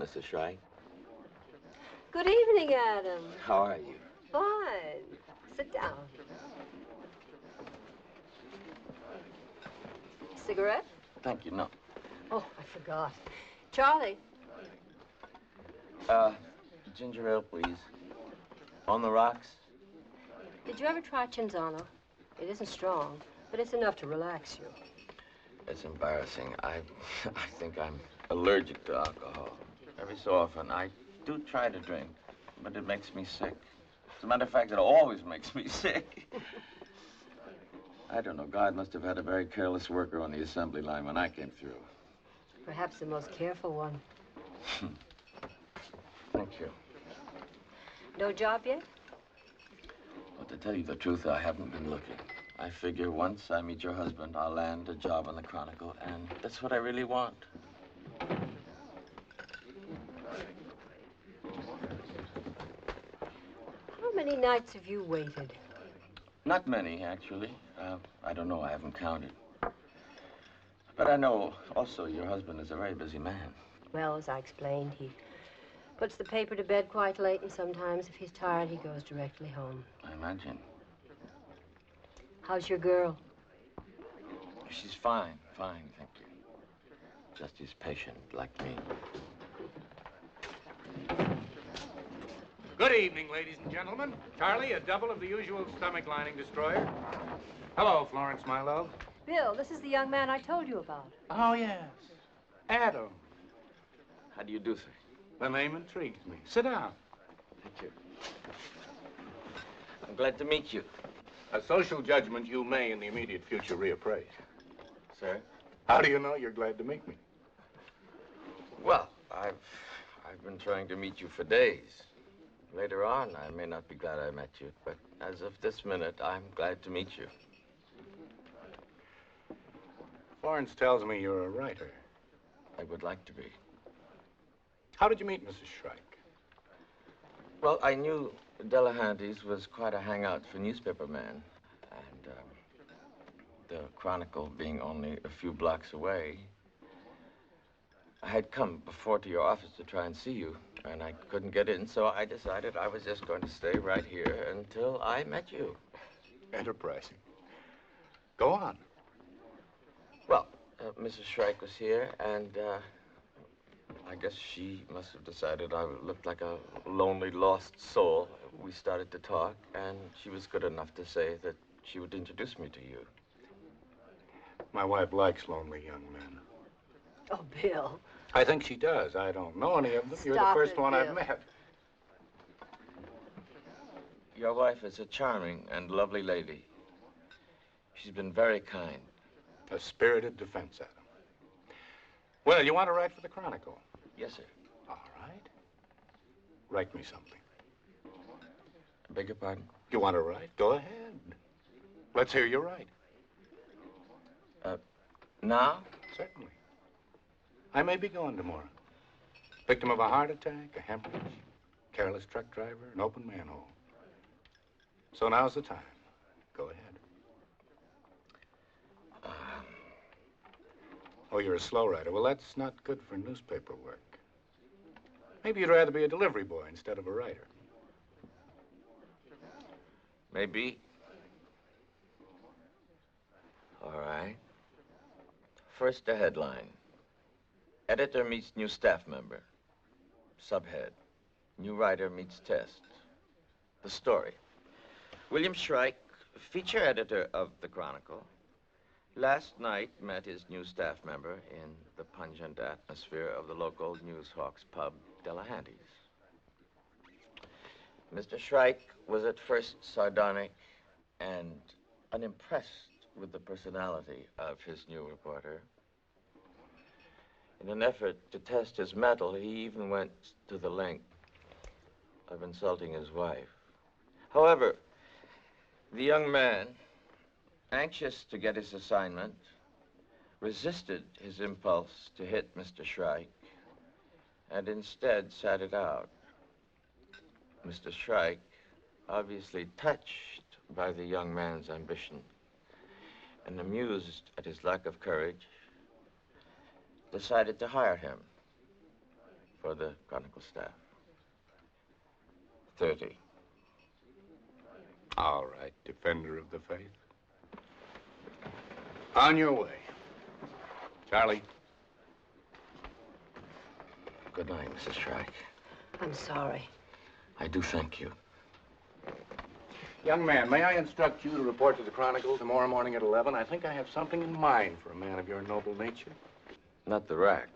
Mrs. Shrike. Good evening, Adam. How are you? Fine. Sit down. Cigarette? Thank you, no. Oh, I forgot. Charlie. Ginger ale, please. On the rocks? Did you ever try Cinzano? It isn't strong, but it's enough to relax you. It's embarrassing. I think I'm allergic to alcohol. Every so often, I do try to drink, but it makes me sick. As a matter of fact, it always makes me sick. I don't know. God must have had a very careless worker on the assembly line when I came through. Perhaps the most careful one. Thank you. No job yet? Well, to tell you the truth, I haven't been looking. I figure once I meet your husband, I'll land a job on the Chronicle, and that's what I really want. How many nights have you waited? Not many, actually. I don't know. I haven't counted. But I know also your husband is a very busy man. Well, as I explained, he puts the paper to bed quite late, and sometimes if he's tired, he goes directly home. I imagine. How's your girl? She's fine, thank you. Justy's patient, like me. Good evening, ladies and gentlemen. Charlie, a double of the usual stomach lining destroyer. Hello, Florence, my love. Bill, this is the young man I told you about. Oh, yes. Adam. How do you do, sir? The name intrigues me. Sit down. Thank you. I'm glad to meet you. A social judgment you may in the immediate future reappraise. Sir? How do you know you're glad to meet me? Well, I've been trying to meet you for days. Later on, I may not be glad I met you, but as of this minute, I'm glad to meet you. Florence tells me you're a writer. I would like to be. How did you meet Mrs. Shrike? Well, I knew Delahanty's was quite a hangout for newspaper men, and the Chronicle being only a few blocks away, I had come before to your office to try and see you, and I couldn't get in, so I decided I was just going to stay right here until I met you. Enterprising. Go on. Well, Mrs. Shrike was here, and I guess she must have decided I looked like a lonely, lost soul. We started to talk, and she was good enough to say that she would introduce me to you. My wife likes lonely young men. Oh, Bill. I think she does. I don't know any of them. You're the Stop first it, one Bill. I've met. Your wife is a charming and lovely lady. She's been very kind. A spirited defense, Adam. Well, you want to write for the Chronicle? Yes, sir. All right. Write me something. I beg your pardon? You want to write? Go ahead. Let's hear you write. Now? Certainly. I may be going tomorrow. Victim of a heart attack, a hemorrhage, careless truck driver, an open manhole. So now's the time. Go ahead. Oh, you're a slow writer. Well, that's not good for newspaper work. Maybe you'd rather be a delivery boy instead of a writer. Maybe. All right. First, a headline. Editor meets new staff member. Subhead. New writer meets test. The story. William Shrike, feature editor of the Chronicle, last night met his new staff member in the pungent atmosphere of the local Newshawks pub, Delahanty's. Mr. Shrike was at first sardonic and unimpressed with the personality of his new reporter. In an effort to test his mettle, he even went to the length of insulting his wife. However, the young man, anxious to get his assignment, resisted his impulse to hit Mr. Shrike and instead sat it out. Mr. Shrike, obviously touched by the young man's ambition and amused at his lack of courage, decided to hire him. for the Chronicle staff. 30. All right, defender of the faith. On your way. Charlie. Good night, Mrs. Shrike. I'm sorry. I do thank you. Young man, may I instruct you to report to the Chronicle tomorrow morning at 11? I think I have something in mind for a man of your noble nature. Not the rack.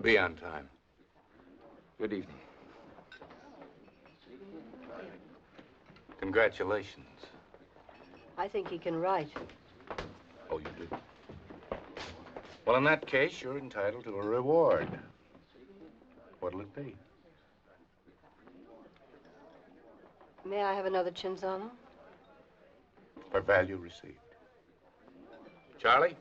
Be on time. Good evening. Congratulations. I think he can write. Oh, you do? Well, in that case, you're entitled to a reward. What'll it be? May I have another Chinzano? For value received. Charlie?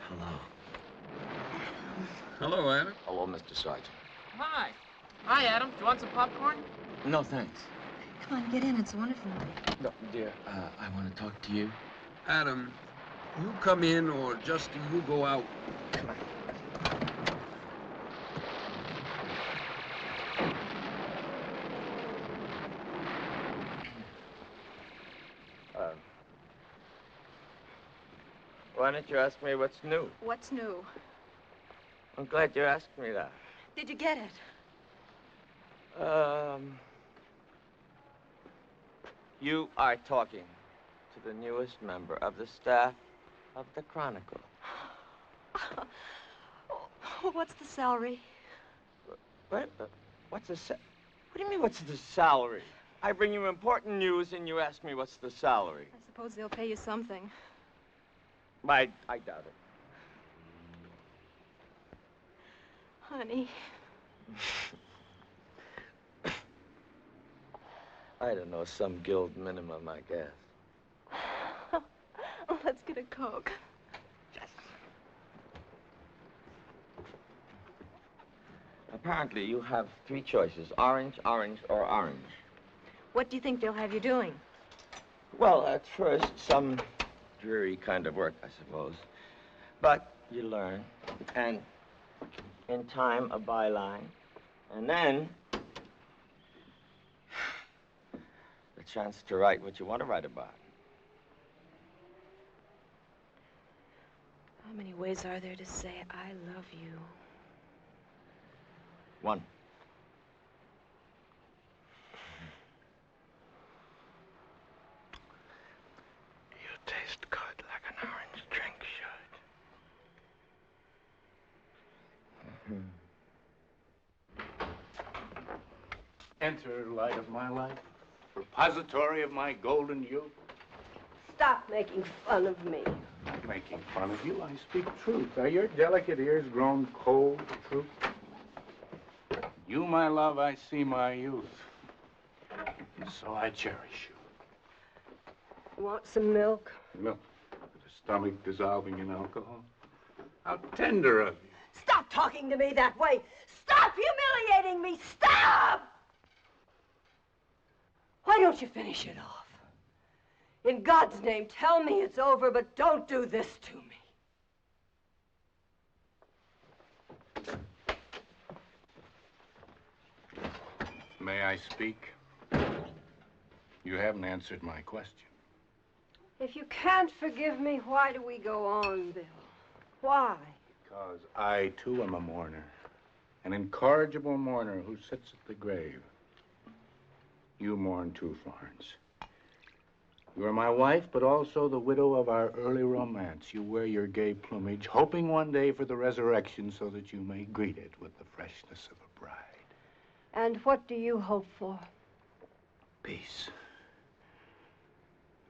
Hello. Hello, Adam. Hello, Mr. Sergeant. Hi. Hi, Adam. Do you want some popcorn? No, thanks. Come on, get in. It's a wonderful night. No, dear, I want to talk to you. Adam, you come in, or Justy, you go out. Come on. Why don't you ask me what's new? What's new? I'm glad you asked me that. Did you get it? You are talking to the newest member of the staff of the Chronicle. What's the salary? What? What's the What do you mean, what's the salary? I bring you important news and you ask me what's the salary. I suppose they'll pay you something. I doubt it. Honey. I don't know, some guild minimum, I guess. Oh, let's get a Coke. Yes. Apparently, you have 3 choices: orange, orange, or orange. What do you think they'll have you doing? Well, at first, some dreary kind of work, I suppose. But you learn, and in time, a byline, and then the chance to write what you want to write about. How many ways are there to say I love you? 1. You taste good like an orange drink should. Enter, light of my life, repository of my golden youth. Stop making fun of me. Not making fun of you, I speak truth. Are your delicate ears grown cold to truth? You, my love, I see my youth. So I cherish you. Want some milk? Milk, with a stomach dissolving in alcohol. How tender of you. Stop talking to me that way. Stop humiliating me. Stop! Why don't you finish it off? In God's name, tell me it's over, but don't do this to me. May I speak? You haven't answered my question. If you can't forgive me, why do we go on, Bill? Why? Because I, too, am a mourner. An incorrigible mourner who sits at the grave. You mourn, too, Florence. You are my wife, but also the widow of our early romance. You wear your gay plumage, hoping one day for the resurrection so that you may greet it with the freshness of a bride. And what do you hope for? Peace.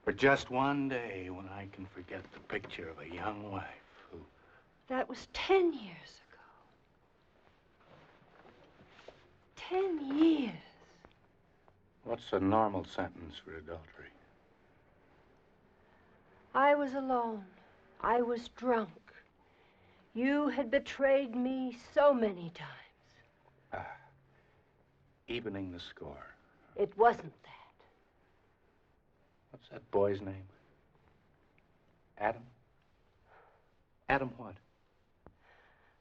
For just one day when I can forget the picture of a young wife who... That was 10 years ago. 10 years. What's a normal sentence for adultery? I was alone. I was drunk. You had betrayed me so many times. Evening the score. It wasn't that. What's that boy's name? Adam? Adam what?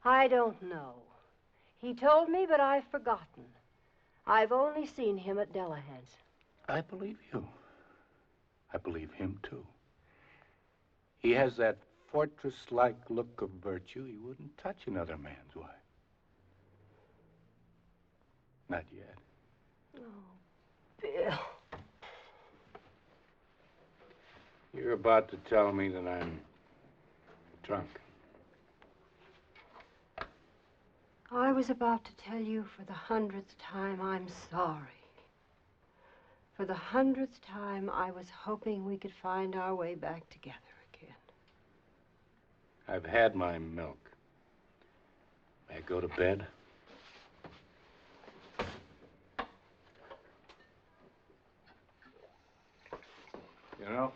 I don't know. He told me, but I've forgotten. I've only seen him at Delahan's. I believe you. I believe him, too. He has that fortress-like look of virtue. He wouldn't touch another man's wife. Not yet. Oh, Bill. You're about to tell me that I'm drunk. I was about to tell you for the 100th time I'm sorry. For the 100th time, I was hoping we could find our way back together again. I've had my milk. May I go to bed? You know,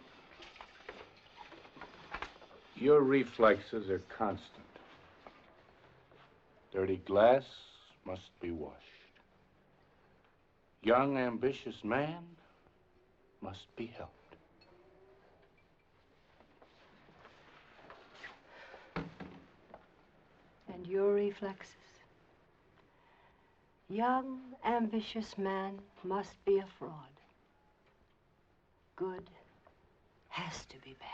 your reflexes are constant. Dirty glass must be washed. Young, ambitious man must be helped. And your reflexes? Young, ambitious man must be a fraud. Good has to be bad.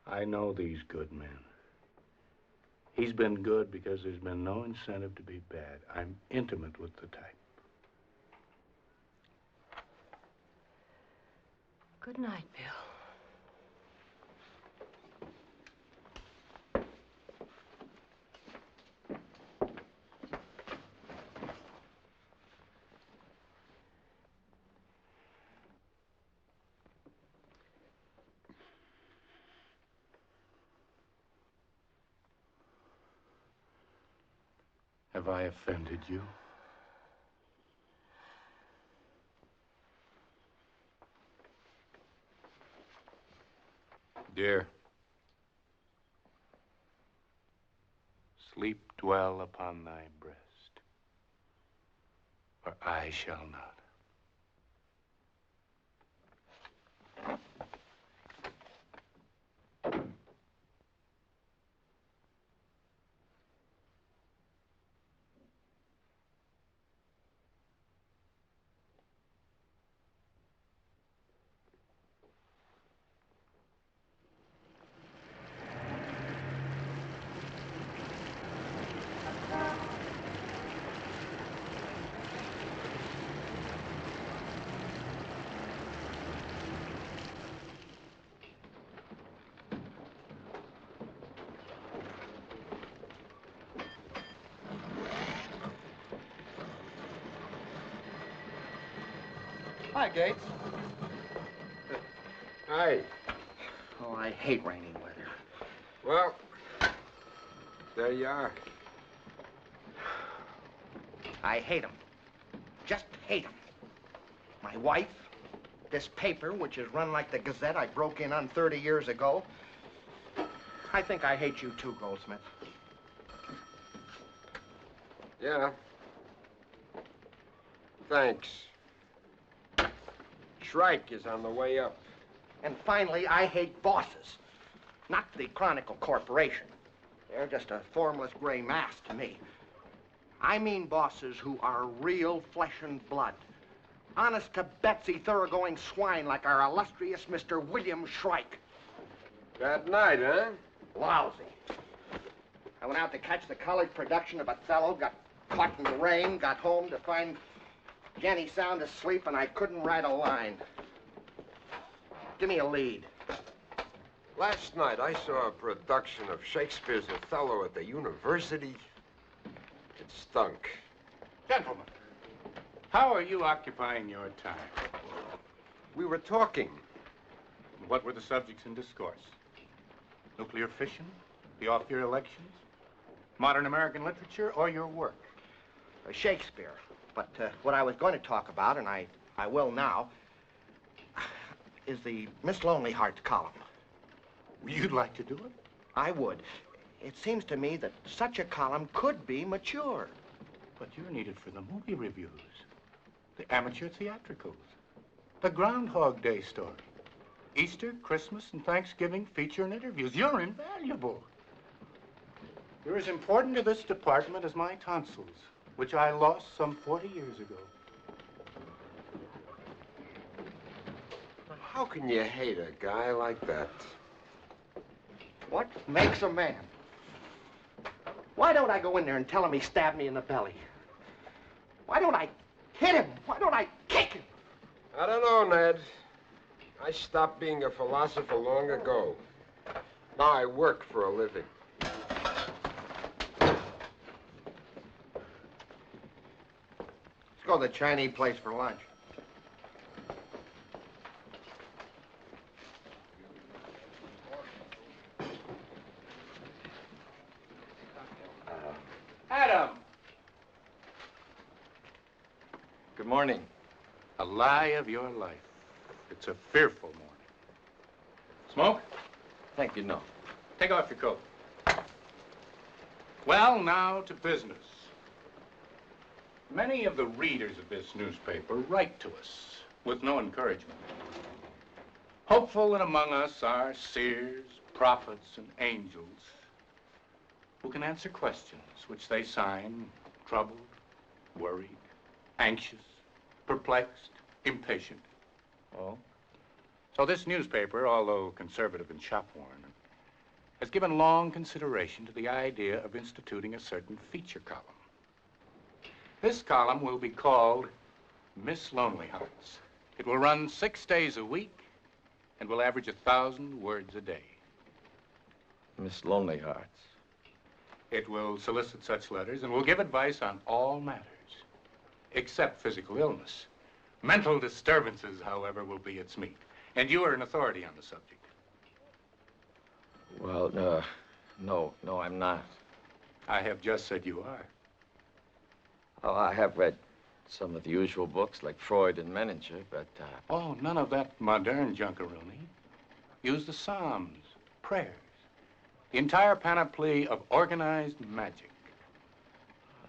I know these good men. He's been good because there's been no incentive to be bad. I'm intimate with the type. Good night, Bill. Have I offended you? Dear, sleep dwell upon thy breast, for I shall not. Hi, Gates. Hi. Oh, I hate rainy weather. Well, there you are. I hate them. Just hate them. My wife, this paper, which is run like the Gazette I broke in on 30 years ago. I think I hate you too, Goldsmith. Yeah. Thanks. Shrike is on the way up. And finally, I hate bosses. Not the Chronicle Corporation. They're just a formless gray mass to me. I mean bosses who are real flesh and blood. Honest to Betsy, thoroughgoing swine like our illustrious Mr. William Shrike. Bad night, huh? Lousy. I went out to catch the college production of Othello, got caught in the rain, got home to find Jenny sound asleep, and I couldn't write a line. Give me a lead. Last night, I saw a production of Shakespeare's Othello at the university. It stunk. Gentlemen, how are you occupying your time? We were talking. What were the subjects in discourse? Nuclear fission? The off-year elections? Modern American literature, or your work? Shakespeare. But what I was going to talk about, and I will now, is the Miss Lonely Hearts column. You'd like to do it? I would. It seems to me that such a column could be mature. But you're needed for the movie reviews, the amateur theatricals, the Groundhog Day story. Easter, Christmas, and Thanksgiving feature and interviews. You're invaluable. You're as important to this department as my tonsils, which I lost some 40 years ago. How can you hate a guy like that? What makes a man? Why don't I go in there and tell him he stabbed me in the belly? Why don't I hit him? Why don't I kick him? I don't know, Ned. I stopped being a philosopher long ago. Now I work for a living. Let's go to the Chinese place for lunch. Adam! Good morning. A lie of your life. It's a fearful morning. Smoke? Thank you, no. Take off your coat. Well, now to business. Many of the readers of this newspaper write to us with no encouragement. Hopeful that among us are seers, prophets, and angels who can answer questions which they sign troubled, worried, anxious, perplexed, impatient. Oh? So this newspaper, although conservative and shop-worn, has given long consideration to the idea of instituting a certain feature column. This column will be called Miss Lonely Hearts. It will run 6 days a week and will average 1,000 words a day. Miss Lonely Hearts. It will solicit such letters and will give advice on all matters, except physical illness. Mental disturbances, however, will be its meat. And you are an authority on the subject. Well, no, I'm not. I have just said you are. Oh, I have read some of the usual books like Freud and Menninger, but, Oh, none of that modern junkaroonie. Use the Psalms, prayers, the entire panoply of organized magic.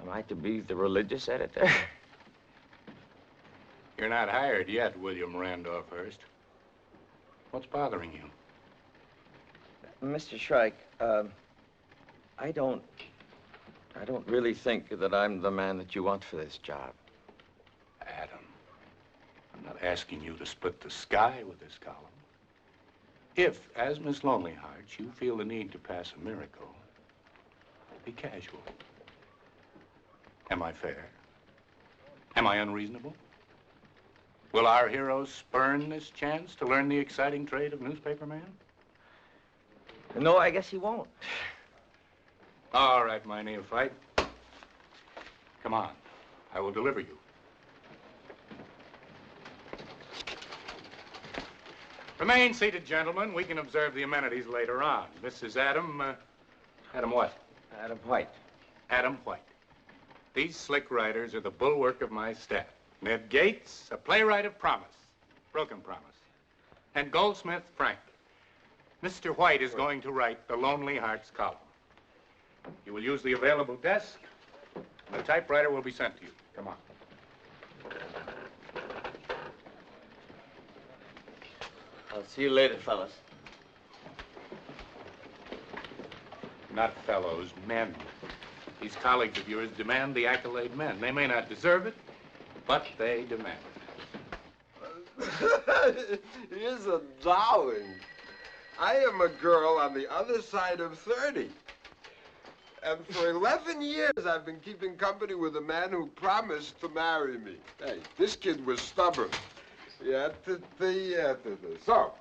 am I to be the religious editor? You're not hired yet, William Randolph-Hearst. What's bothering you? Mr. Shrike, I don't really think that I'm the man that you want for this job. Adam, I'm not asking you to split the sky with this column. If, as Miss Lonely Hearts, you feel the need to pass a miracle, be casual. Am I fair? Am I unreasonable? Will our hero spurn this chance to learn the exciting trade of newspaperman? No, I guess he won't. All right, my neophyte. Come on. I will deliver you. Remain seated, gentlemen. We can observe the amenities later on. This is Adam, Adam what? Adam White. Adam White. These slick writers are the bulwark of my staff. Ned Gates, a playwright of promise, broken promise. And Goldsmith Frank. Mr. White is going to write the Lonely Hearts column. You will use the available desk, and the typewriter will be sent to you. Come on. I'll see you later, fellas. Not fellows, men. These colleagues of yours demand the accolade men. They may not deserve it, but they demand it. Here's a darling. I am a girl on the other side of 30. And for 11 years, I've been keeping company with a man who promised to marry me. Hey, this kid was stubborn. So,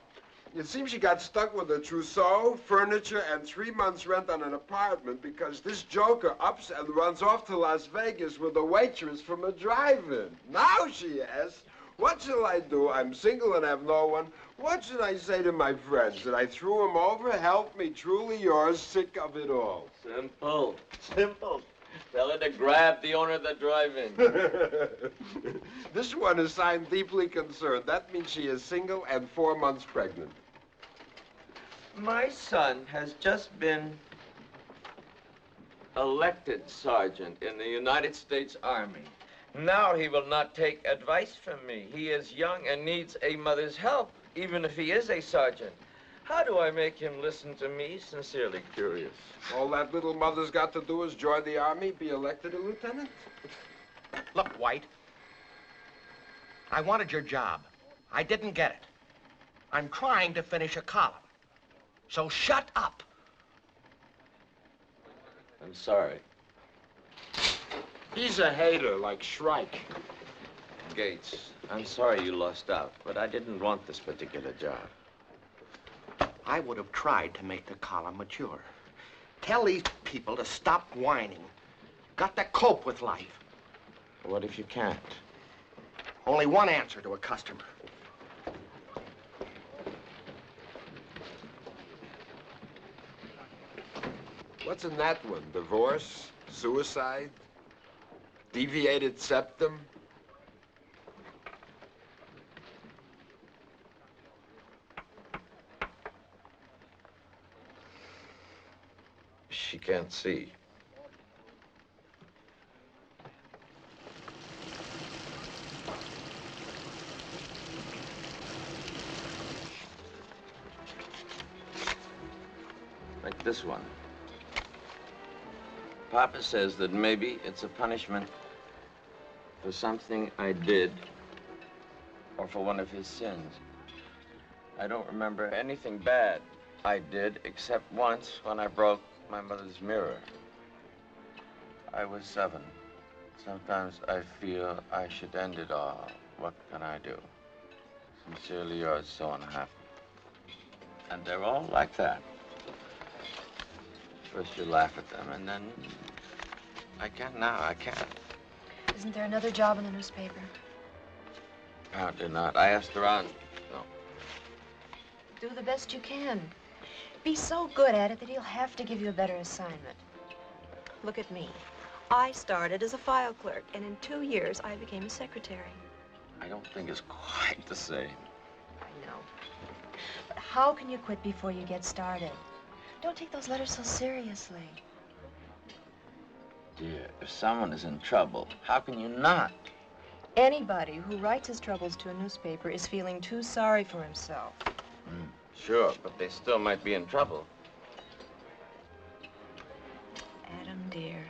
it seems she got stuck with a trousseau, furniture, and 3 months' rent on an apartment because this joker ups and runs off to Las Vegas with a waitress from a drive-in. Now she asks, What shall I do? I'm single and have no one. What should I say to my friends? That I threw him over? Help me, truly yours, sick of it all. Simple. Simple. Tell her to grab the owner of the drive-in. This one is signed deeply concerned. That means she is single and 4 months pregnant. My son has just been elected sergeant in the United States Army. Now he will not take advice from me. He is young and needs a mother's help, even if he is a sergeant. How do I make him listen to me? Sincerely curious. All that little mother's got to do is join the Army, be elected a lieutenant. Look, White, I wanted your job. I didn't get it. I'm trying to finish a column. So shut up. I'm sorry. He's a hater like Shrike. Gates, I'm sorry you lost out, but I didn't want this particular job. I would have tried to make the column mature. Tell these people to stop whining. Got to cope with life. What if you can't? Only one answer to a customer. What's in that one? Divorce? Suicide? Deviated septum? She can't see. Like this one. Papa says that maybe it's a punishment for something I did or for one of his sins. I don't remember anything bad I did except once when I broke my mother's mirror. I was 7. Sometimes I feel I should end it all. What can I do? Sincerely yours, so unhappy. And they're all like that. First you laugh at them, and then I can't now. I can't. Isn't there another job in the newspaper? Apparently not. I asked around. No. Do the best you can. Be so good at it that he'll have to give you a better assignment. Look at me. I started as a file clerk, and in 2 years, I became a secretary. I don't think it's quite the same. I know. But how can you quit before you get started? Don't take those letters so seriously. Dear, if someone is in trouble, how can you not? Anybody who writes his troubles to a newspaper is feeling too sorry for himself. Sure, but they still might be in trouble. Adam, dear.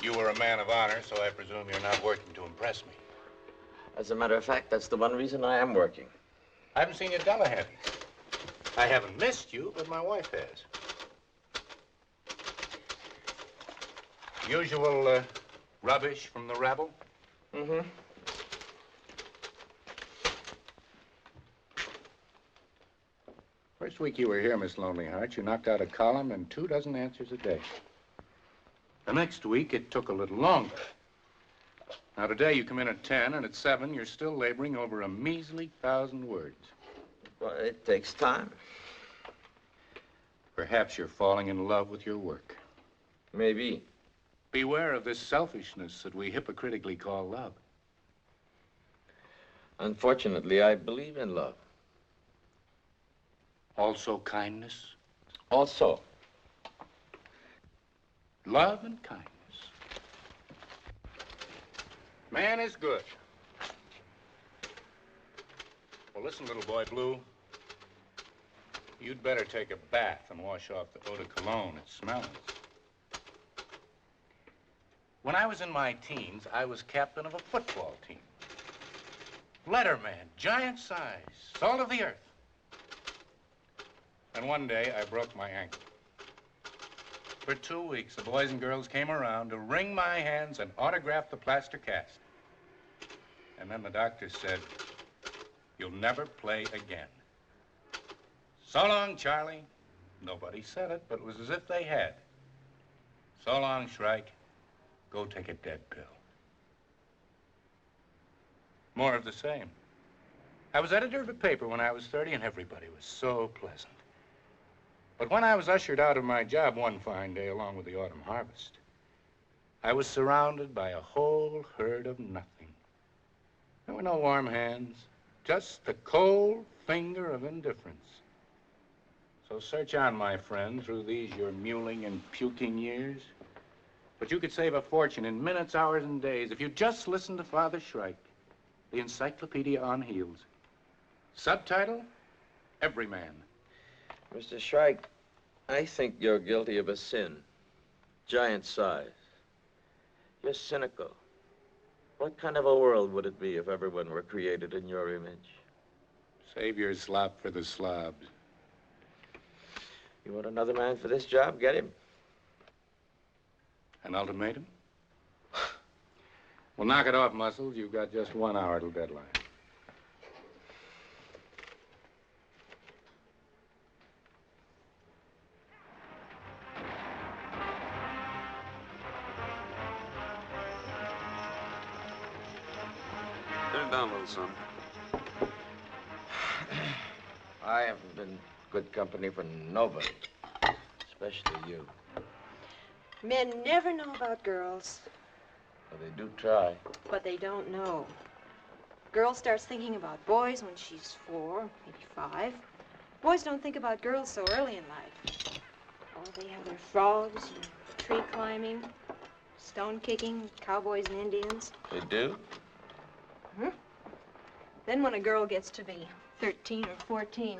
You were a man of honor, so I presume you're not working to impress me. As a matter of fact, that's the one reason I am working. I haven't seen you at Dullahan's. I haven't missed you, but my wife has. Usual rubbish from the rabble? Mm-hmm. First week you were here, Miss Lonely Heart, you knocked out a column and 24 answers a day. The next week, it took a little longer. Now, today you come in at 10, and at 7, you're still laboring over a measly 1,000 words. Well, it takes time. Perhaps you're falling in love with your work. Maybe. Beware of this selfishness that we hypocritically call love. Unfortunately, I believe in love. Also kindness. Also. Love and kindness. Man is good. Well, listen, little boy Blue. You'd better take a bath and wash off the eau de cologne. It smells. When I was in my teens, I was captain of a football team. Letterman, giant size, salt of the earth. And one day, I broke my ankle. For 2 weeks, the boys and girls came around to wring my hands and autograph the plaster cast. And then the doctor said, You'll never play again. So long, Charlie. Nobody said it, but it was as if they had. So long, Shrike. Go take a dead pill. More of the same. I was editor of a paper when I was 30, and everybody was so pleasant. But when I was ushered out of my job one fine day along with the autumn harvest, I was surrounded by a whole herd of nothing. There were no warm hands, just the cold finger of indifference. So search on, my friend, through these your muling and puking years. But you could save a fortune in minutes, hours, and days if you just listen to Father Shrike, the encyclopedia on heels. Subtitle, Every Man. Mr. Shrike, I think you're guilty of a sin. Giant size. You're cynical. What kind of a world would it be if everyone were created in your image? Save your slop for the slobs. You want another man for this job? Get him. An ultimatum? Well, knock it off, Muscles. You've got just 1 hour till deadline. Turn it down a little, son. I haven't been good company for nobody, especially you. Men never know about girls, Well, they do try. but they don't know. Girl starts thinking about boys when she's 4, maybe 5. Boys don't think about girls so early in life. Oh, they have their frogs, and tree climbing, stone kicking, cowboys and Indians. They do? Then when a girl gets to be 13 or 14,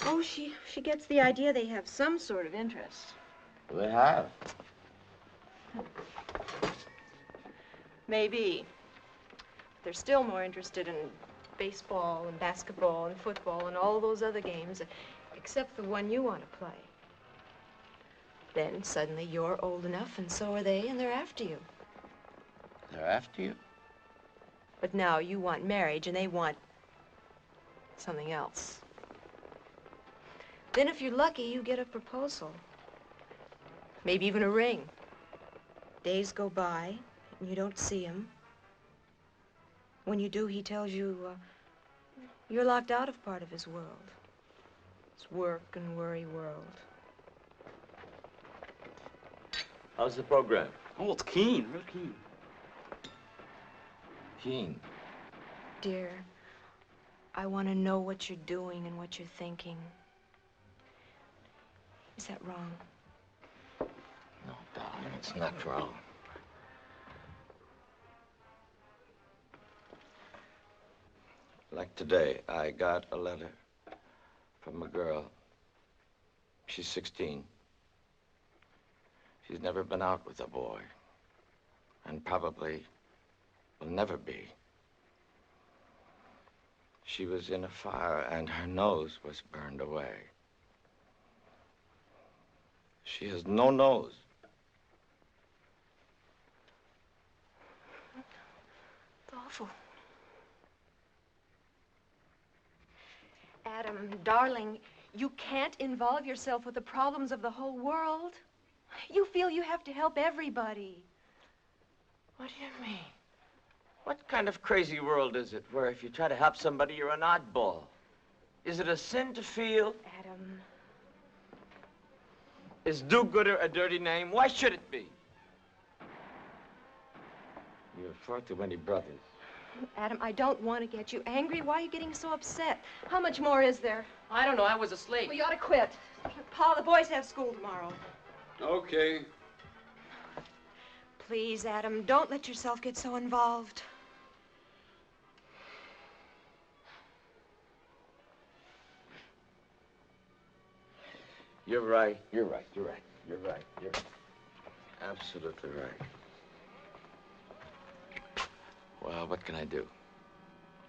oh, she gets the idea they have some sort of interest. They have. Maybe. They're still more interested in baseball and basketball and football and all those other games, except the one you want to play. Then suddenly you're old enough, and so are they, and they're after you. They're after you? But now you want marriage, and they want something else. Then if you're lucky, you get a proposal. Maybe even a ring. Days go by, and you don't see him. When you do, he tells you you're locked out of part of his world. His work and worry world. How's the program? Oh, it's keen, real keen. Keen. Dear, I want to know what you're doing and what you're thinking. Is that wrong? No, darling, it's not wrong. Like today, I got a letter from a girl. She's 16. She's never been out with a boy, and probably will never be. She was in a fire, and her nose was burned away. She has no nose. It's awful. Adam, darling, you can't involve yourself with the problems of the whole world. You feel you have to help everybody. What do you mean? What kind of crazy world is it where if you try to help somebody, you're an oddball? Is it a sin to feel? Adam. Is do-gooder a dirty name? Why should it be? You have far too many brothers. Adam, I don't want to get you angry. Why are you getting so upset? How much more is there? I don't know. I was asleep. Well, you ought to quit. Pa, the boys have school tomorrow. Okay. Please, Adam, don't let yourself get so involved. You're right. You're right. You're right. You're right. You're absolutely right. Well, what can I do?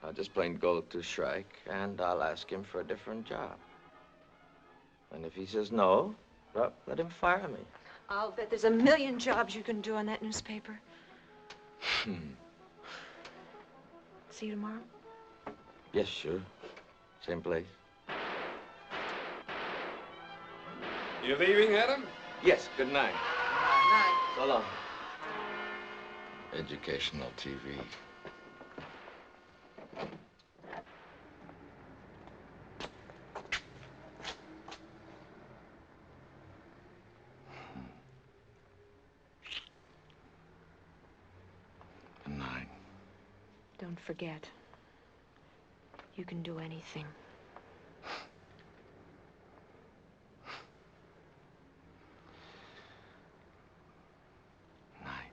I'll just plain go to Shrike, and I'll ask him for a different job. And if he says no, well, let him fire me. I'll bet there's a million jobs you can do on that newspaper. See you tomorrow? Yes, sure. Same place. You leaving, Adam? Yes, good night. Night. So long. Educational TV. Good night. Don't forget, you can do anything. Night.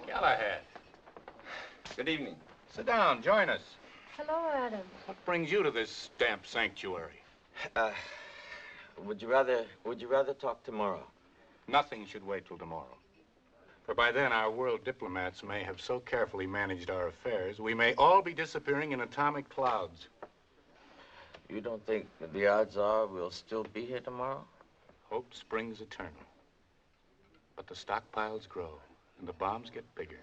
Galahad. Good evening. Sit down, join us. Hello, Adam. What brings you to this damp sanctuary? Would you rather talk tomorrow? Nothing should wait till tomorrow. For by then, our world diplomats may have so carefully managed our affairs, we may all be disappearing in atomic clouds. You don't think that the odds are we'll still be here tomorrow? Hope springs eternal. But the stockpiles grow, and the bombs get bigger,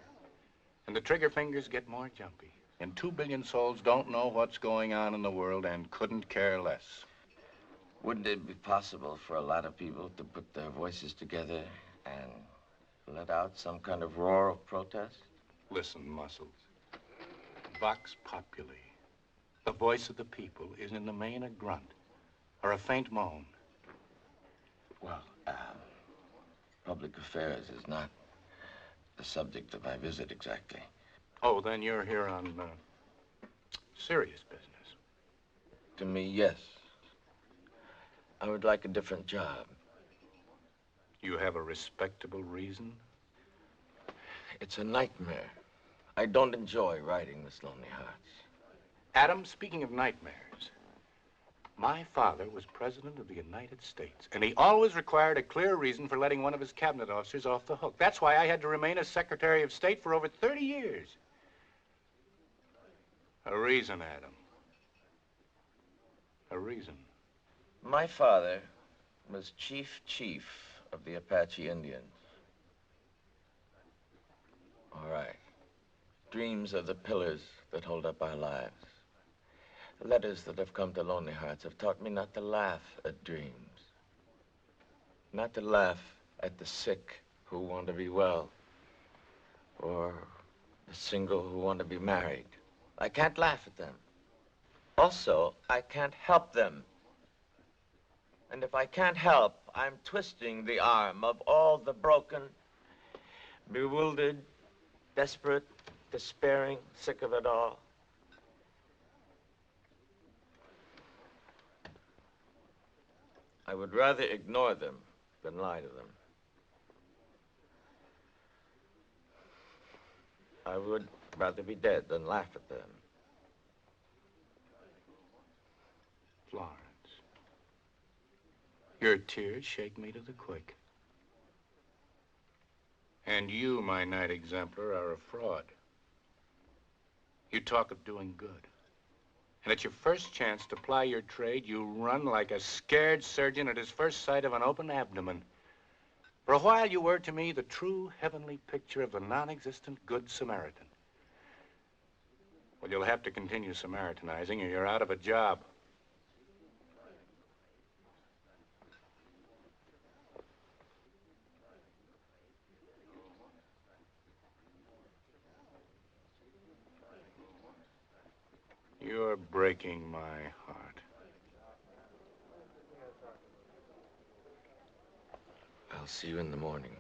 and the trigger fingers get more jumpy. And 2 billion souls don't know what's going on in the world and couldn't care less. Wouldn't it be possible for a lot of people to put their voices together and let out some kind of roar of protest? Listen, Muscles. Vox populi. The voice of the people is in the main a grunt or a faint moan. Well, public affairs is not the subject of my visit exactly. Oh, then you're here on serious business. To me, yes. I would like a different job. You have a respectable reason? It's a nightmare. I don't enjoy writing Miss Lonely Hearts. Adam, speaking of nightmares, my father was president of the United States, and he always required a clear reason for letting one of his cabinet officers off the hook. That's why I had to remain as Secretary of State for over 30 years. A reason, Adam. A reason. My father was chief of the Apache Indians. All right. Dreams are the pillars that hold up our lives. The letters that have come to Lonely Hearts have taught me not to laugh at dreams. Not to laugh at the sick who want to be well. Or the single who want to be married. I can't laugh at them. Also, I can't help them. And if I can't help, I'm twisting the arm of all the broken, bewildered, desperate, despairing, sick of it all. I would rather ignore them than lie to them. I would rather be dead than laugh at them. Florence, your tears shake me to the quick. And you, my night exemplar, are a fraud. You talk of doing good. And at your first chance to ply your trade, you run like a scared surgeon at his first sight of an open abdomen. For a while, you were to me the true heavenly picture of the non-existent Good Samaritan. Well, you'll have to continue Samaritanizing or you're out of a job. You're breaking my heart. I'll see you in the morning.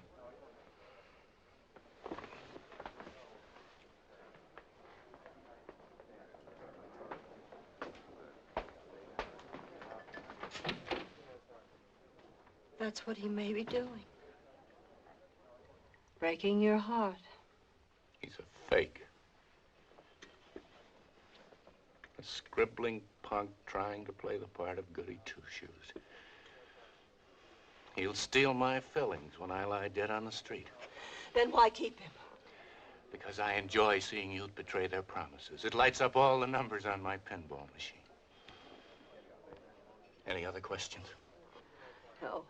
That's what he may be doing. Breaking your heart. He's a fake. A scribbling punk trying to play the part of goody two-shoes. He'll steal my fillings when I lie dead on the street. Then why keep him? Because I enjoy seeing youth betray their promises. It lights up all the numbers on my pinball machine. Any other questions? No.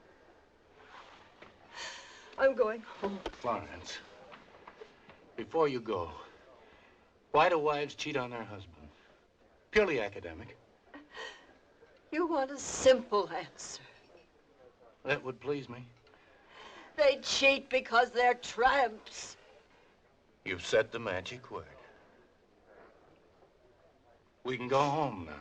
I'm going home. Florence, before you go, why do wives cheat on their husband? Purely academic. You want a simple answer. That would please me. They cheat because they're tramps. You've said the magic word. We can go home now.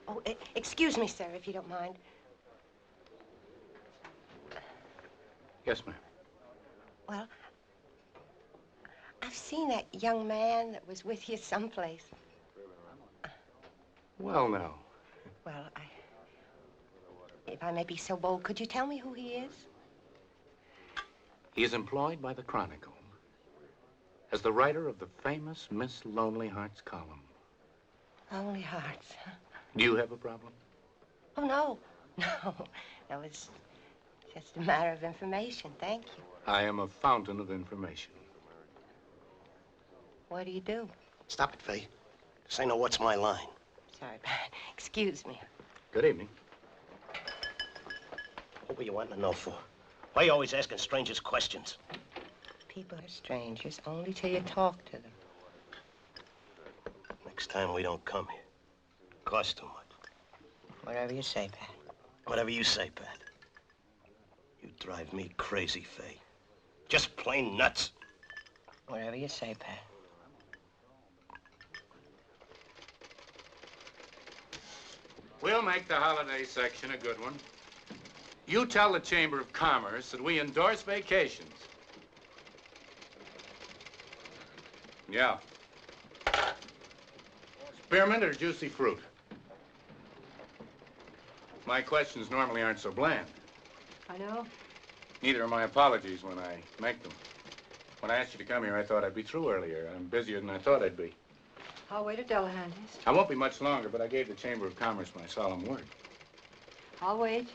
Oh, excuse me, sir, if you don't mind. Yes, ma'am. Well, I've seen that young man that was with you someplace. Well, now. Well, if I may be so bold, could you tell me who he is? He is employed by the Chronicle as the writer of the famous Miss Lonely Hearts column. Lonely Hearts. Do you have a problem? Oh, no. No. That was just a matter of information. Thank you. I am a fountain of information. What do you do? Stop it, Fay. This ain't no what's my line. Sorry, Pat. Excuse me. Good evening. What were you wanting to know for? Why you always asking strangers questions? People are strangers only till you talk to them. Next time we don't come here. Costs too much. Whatever you say, Pat. Whatever you say, Pat. You drive me crazy, Fay. Just plain nuts. Whatever you say, Pat. We'll make the holiday section a good one. You tell the Chamber of Commerce that we endorse vacations. Yeah. Spearmint or juicy fruit? My questions normally aren't so bland. I know. Neither are my apologies when I make them. When I asked you to come here, I thought I'd be through earlier. I'm busier than I thought I'd be. I'll wait at Delahanty's. I won't be much longer, but I gave the Chamber of Commerce my solemn word. I'll wait.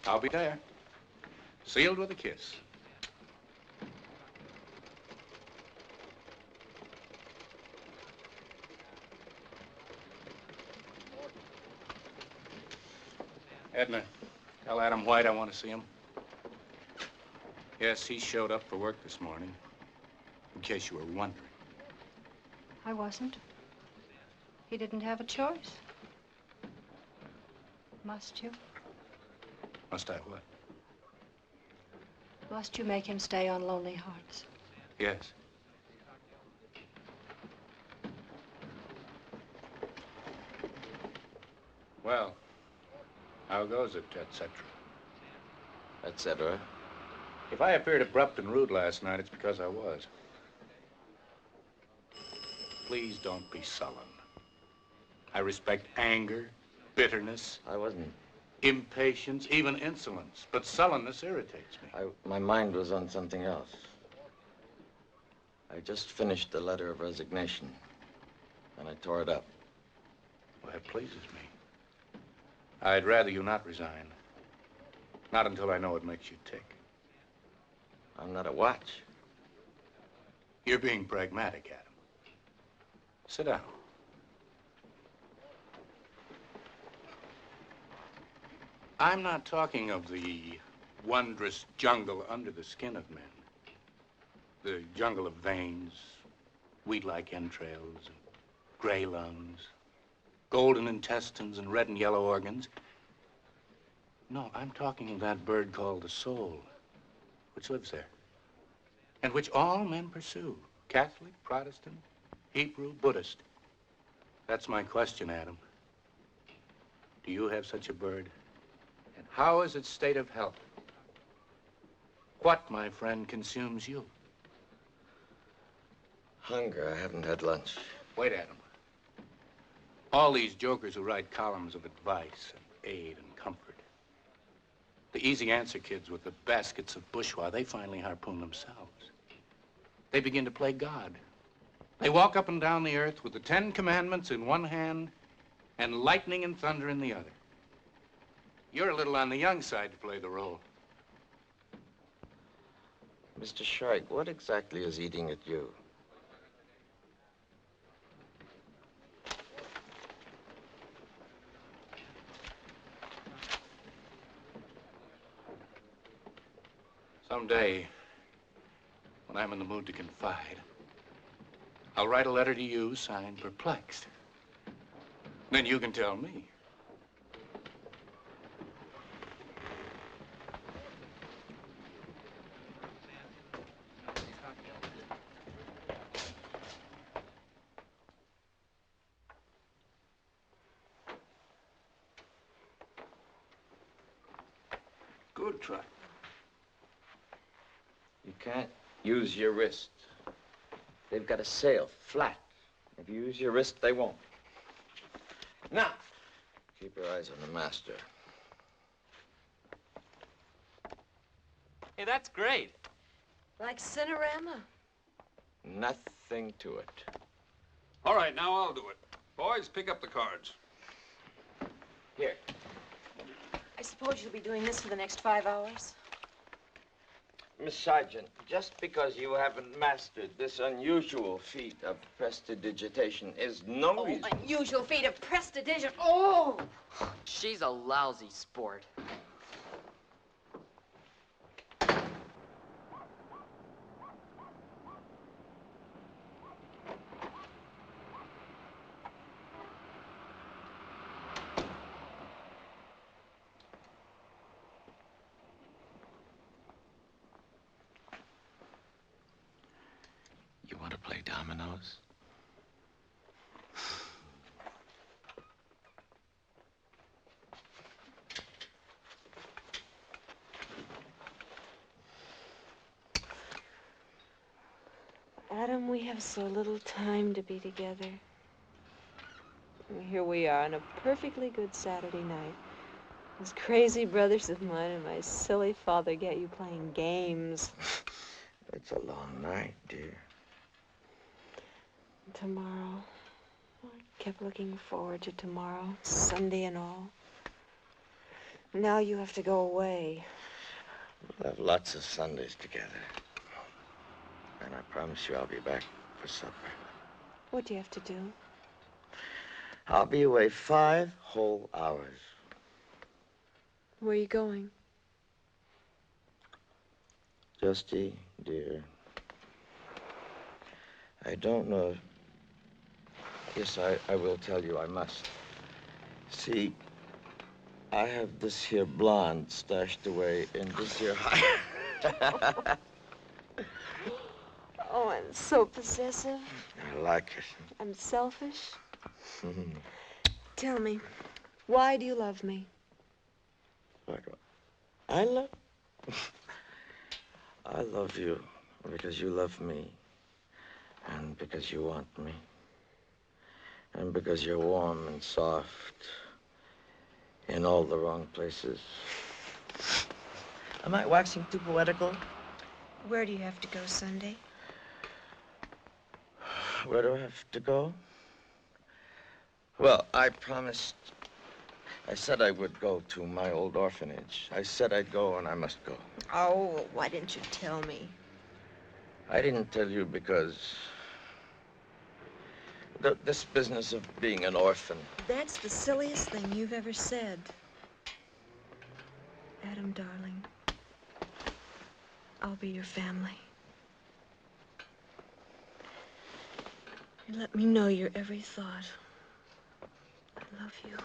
I'll be there. Sealed with a kiss. Edna, tell Adam White I want to see him. Yes, he showed up for work this morning, in case you were wondering. I wasn't. He didn't have a choice. Must you? Must I what? Must you make him stay on Lonely Hearts? Yes. Well, how goes it, et cetera? Et cetera. If I appeared abrupt and rude last night, it's because I was. Please don't be sullen. I respect anger, bitterness. I wasn't. Impatience, even insolence. But sullenness irritates me. My mind was on something else. I just finished the letter of resignation, and I tore it up. Well, that pleases me. I'd rather you not resign. Not until I know what makes you tick. I'm not a watch. You're being pragmatic, Adam. Sit down. I'm not talking of the wondrous jungle under the skin of men. The jungle of veins, wheat-like entrails, and gray lungs, golden intestines, and red and yellow organs. No, I'm talking of that bird called the soul, which lives there, and which all men pursue. Catholic, Protestant, Hebrew, Buddhist. That's my question, Adam. Do you have such a bird? And how is its state of health? What, my friend, consumes you? Hunger. I haven't had lunch. Wait, Adam. All these jokers who write columns of advice and aid and comfort, The easy answer kids with the baskets of bourgeois, they finally harpoon themselves. They begin to play God. They walk up and down the earth with the 10 Commandments in one hand and lightning and thunder in the other. You're a little on the young side to play the role. Mr. Shrike, what exactly is eating at you? Someday, when I'm in the mood to confide, I'll write a letter to you signed Perplexed. Then you can tell me. Good try. You can't use your wrist. They've got to sail flat. If you use your wrist, they won't. Now, keep your eyes on the master. Hey, that's great. Like Cinerama. Nothing to it. All right, now I'll do it. Boys, pick up the cards. Here. I suppose you'll be doing this for the next 5 hours? Miss Sargent, just because you haven't mastered this unusual feat of prestidigitation is no reason. Unusual feat of prestidigitation. Oh! She's a lousy sport. You want to play dominoes? Adam, we have so little time to be together. Here we are on a perfectly good Saturday night. Those crazy brothers of mine and my silly father get you playing games. It's a long night, dear. Tomorrow. I kept looking forward to tomorrow, Sunday and all. Now you have to go away. We'll have lots of Sundays together. And I promise you I'll be back for supper. What do you have to do? I'll be away 5 whole hours. Where are you going? Justy, dear. I don't know. Yes, I will tell you, I must. See, I have this here blonde stashed away in this here high. Oh, I'm so possessive. I like it. I'm selfish. Tell me, why do you love me? What do I love? I love you because you love me, and because you want me, and because you're warm and soft in all the wrong places. Am I waxing too poetical? Where do you have to go Sunday? Where do I have to go? Well, I promised. I said I would go to my old orphanage. I said I'd go, and I must go. Oh, why didn't you tell me? I didn't tell you because this business of being an orphan. That's the silliest thing you've ever said. Adam, darling, I'll be your family. You let me know your every thought. I love you.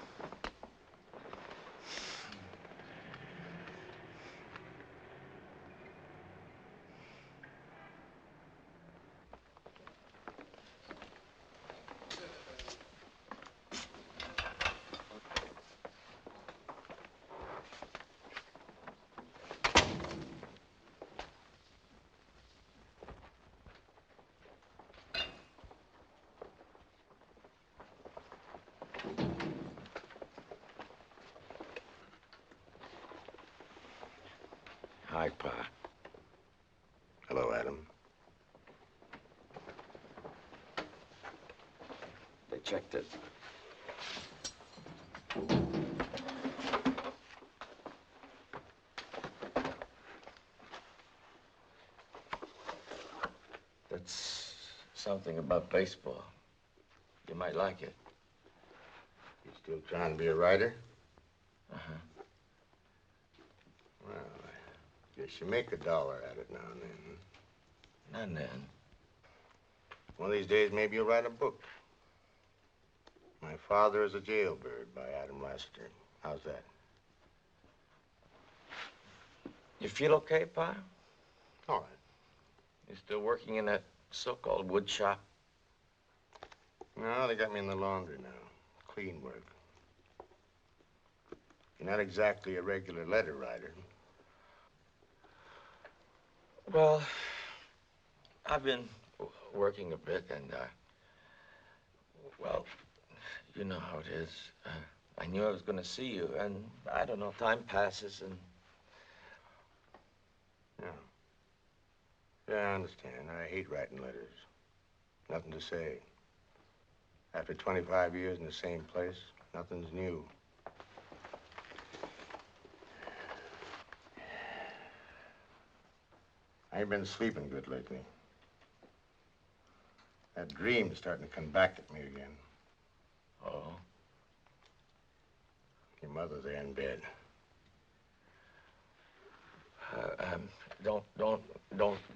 Hi, Pa. Hello, Adam. They checked it. That's something about baseball. You might like it. You still trying to be a writer? Uh-huh. Well, I guess you make $1 at it now and then. Now and then. One of these days, maybe you'll write a book. My Father is a Jailbird by Adam Lassiter. How's that? You feel okay, Pa? All right. You still working in that so-called wood shop? No, they got me in the laundry now. Clean work. You're not exactly a regular letter writer. Well, I've been working a bit, and, well, you know how it is. I knew I was going to see you, and I don't know, time passes, and... Yeah. Yeah, I understand. I hate writing letters. Nothing to say. After 25 years in the same place, nothing's new. I ain't been sleeping good lately. That dream's starting to come back at me again. Oh? Your mother's there in bed. Don't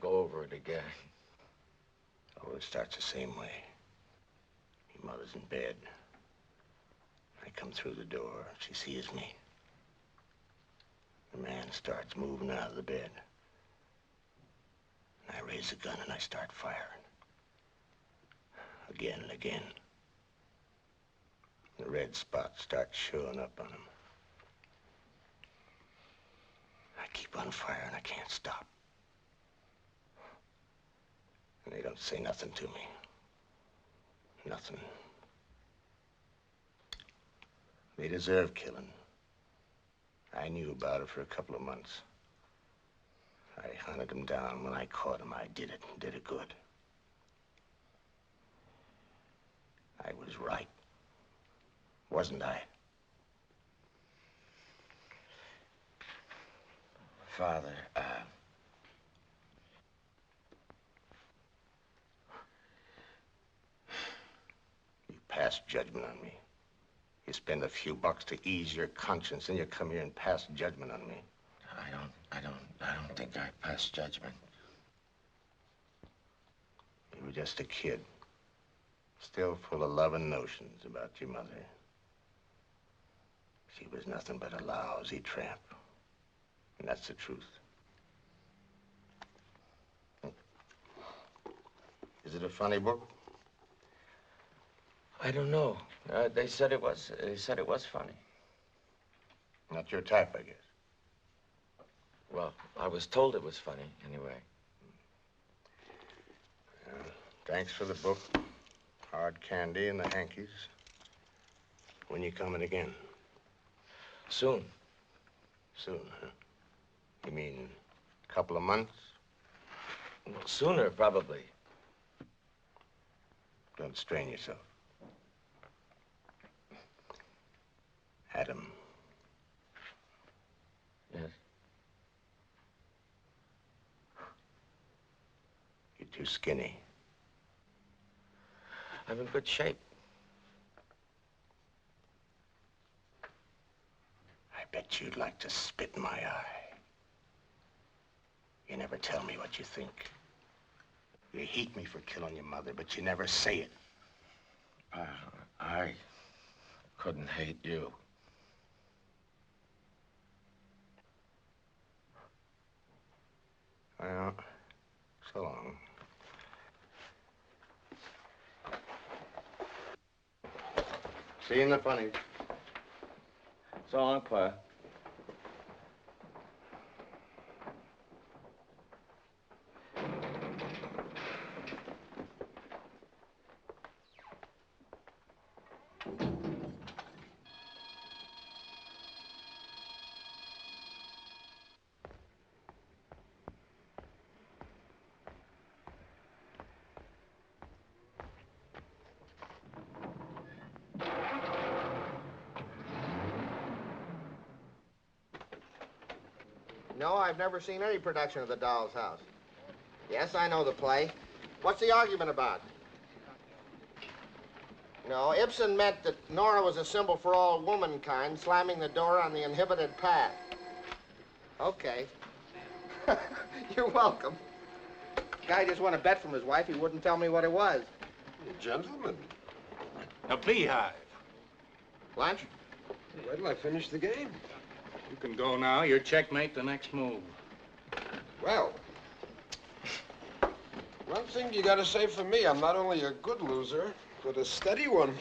go over it again. Oh, it starts the same way. Your mother's in bed. I come through the door. She sees me. The man starts moving out of the bed. And I raise the gun and I start firing. Again and again. The red spots start showing up on him. I keep on firing. I can't stop. And they don't say nothing to me. Nothing. They deserve killing. I knew about it for a couple of months. I hunted them down. When I caught them, I did it, and did it good. I was right. Wasn't I? Father, You pass judgment on me. You spend a few bucks to ease your conscience, and you come here and pass judgment on me. I don't think I passed judgment. You were just a kid. Still full of loving notions about your mother. She was nothing but a lousy tramp. And that's the truth. Is it a funny book? I don't know. They said it was funny. Not your type, I guess. Well, I was told it was funny, anyway. Thanks for the book. Hard candy and the hankies. When you coming again? Soon. Soon, huh? You mean a couple of months? Well, sooner, probably. Don't strain yourself. Adam. Yes? You're too skinny. I'm in good shape. I bet you'd like to spit in my eye. You never tell me what you think. You hate me for killing your mother, but you never say it. I couldn't hate you. Well, so long. See you in the funny. So long, Pa. No, I've never seen any production of The Doll's House. Yes, I know the play. What's the argument about? No, Ibsen meant that Nora was a symbol for all womankind, slamming the door on the inhibited path. Okay. You're welcome. Guy just won a bet from his wife. He wouldn't tell me what it was. Gentlemen. A beehive. Lunch? Wait till I finish the game. You can go now. Your checkmate the next move. Well, one thing you gotta say for me, I'm not only a good loser, but a steady one.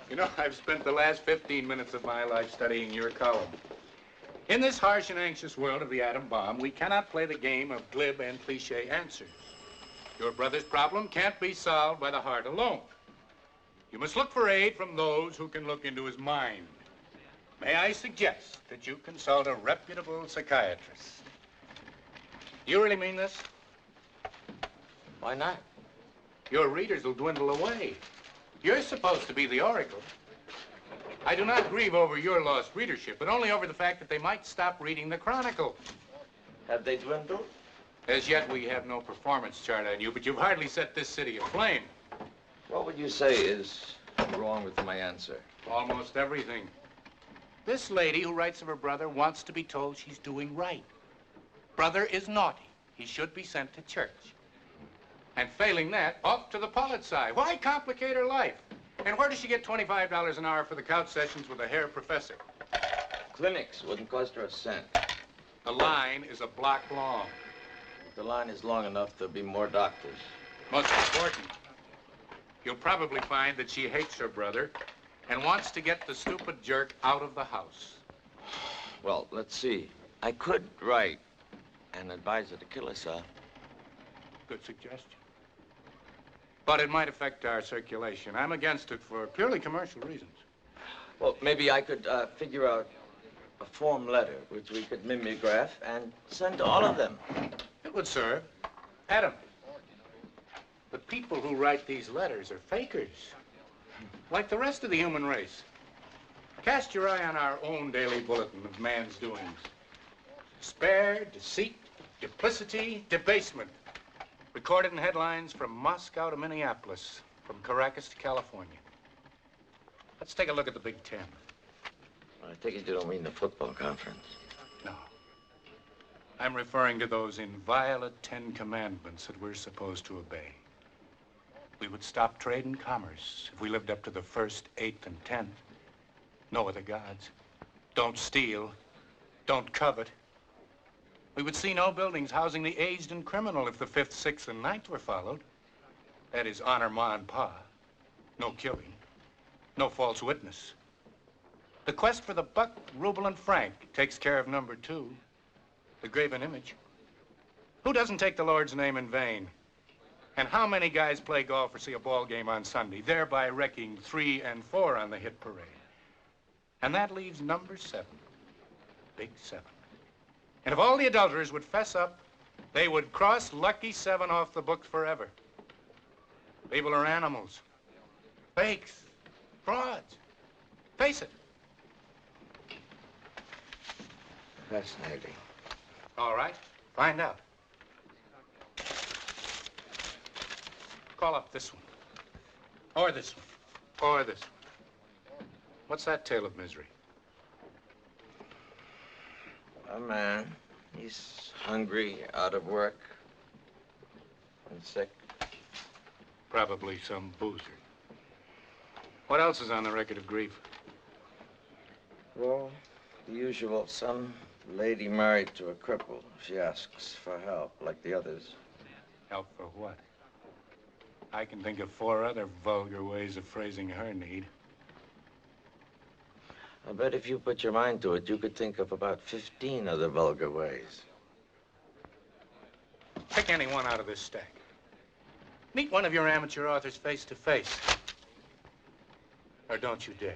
You know, I've spent the last 15 minutes of my life studying your column. In this harsh and anxious world of the atom bomb, we cannot play the game of glib and cliche answers. Your brother's problem can't be solved by the heart alone. You must look for aid from those who can look into his mind. May I suggest that you consult a reputable psychiatrist? You really mean this? Why not? Your readers will dwindle away. You're supposed to be the oracle. I do not grieve over your lost readership, but only over the fact that they might stop reading the Chronicle. Have they dwindled? As yet, we have no performance chart on you, but you've hardly set this city aflame. What would you say is wrong with my answer? Almost everything. This lady who writes of her brother wants to be told she's doing right. Brother is naughty. He should be sent to church. And failing that, off to the poli-sci. Why complicate her life? And where does she get $25 an hour for the couch sessions with a hair professor? Clinics wouldn't cost her a cent. The line is a block long. If the line is long enough, there'll be more doctors. Most important, you'll probably find that she hates her brother and wants to get the stupid jerk out of the house. Well, let's see. I could write and advise her to kill herself. Good suggestion. But it might affect our circulation. I'm against it for purely commercial reasons. Well, maybe I could figure out a form letter which we could mimeograph and send to all of them. It would serve. Adam, the people who write these letters are fakers, like the rest of the human race. Cast your eye on our own daily bulletin of man's doings. Despair, deceit, duplicity, debasement. Recorded in headlines from Moscow to Minneapolis, from Caracas to California. Let's take a look at the Big Ten. I take it you don't mean the football conference. No. I'm referring to those inviolate 10 commandments that we're supposed to obey. We would stop trade and commerce if we lived up to the first, 8th, and 10th. No other gods. Don't steal. Don't covet. We would see no buildings housing the aged and criminal if the 5th, 6th, and 9th were followed. That is, honor ma and pa. No killing. No false witness. The quest for the buck, ruble, and franc takes care of number 2, the graven image. Who doesn't take the Lord's name in vain? And how many guys play golf or see a ball game on Sunday, thereby wrecking 3 and 4 on the hit parade? And that leaves number 7, Big 7. And if all the adulterers would fess up, they would cross Lucky 7 off the books forever. People are animals. Fakes. Frauds. Face it. Fascinating. All right. Find out. Call up this one. Or this one. Or this one. What's that tale of misery? A man, he's hungry, out of work, and sick. Probably some boozer. What else is on the record of grief? Well, the usual. Some lady married to a cripple. She asks for help, like the others. Help for what? I can think of 4 other vulgar ways of phrasing her need. I bet if you put your mind to it, you could think of about 15 other vulgar ways. Pick any one out of this stack. Meet one of your amateur authors face to face. Or don't you dare.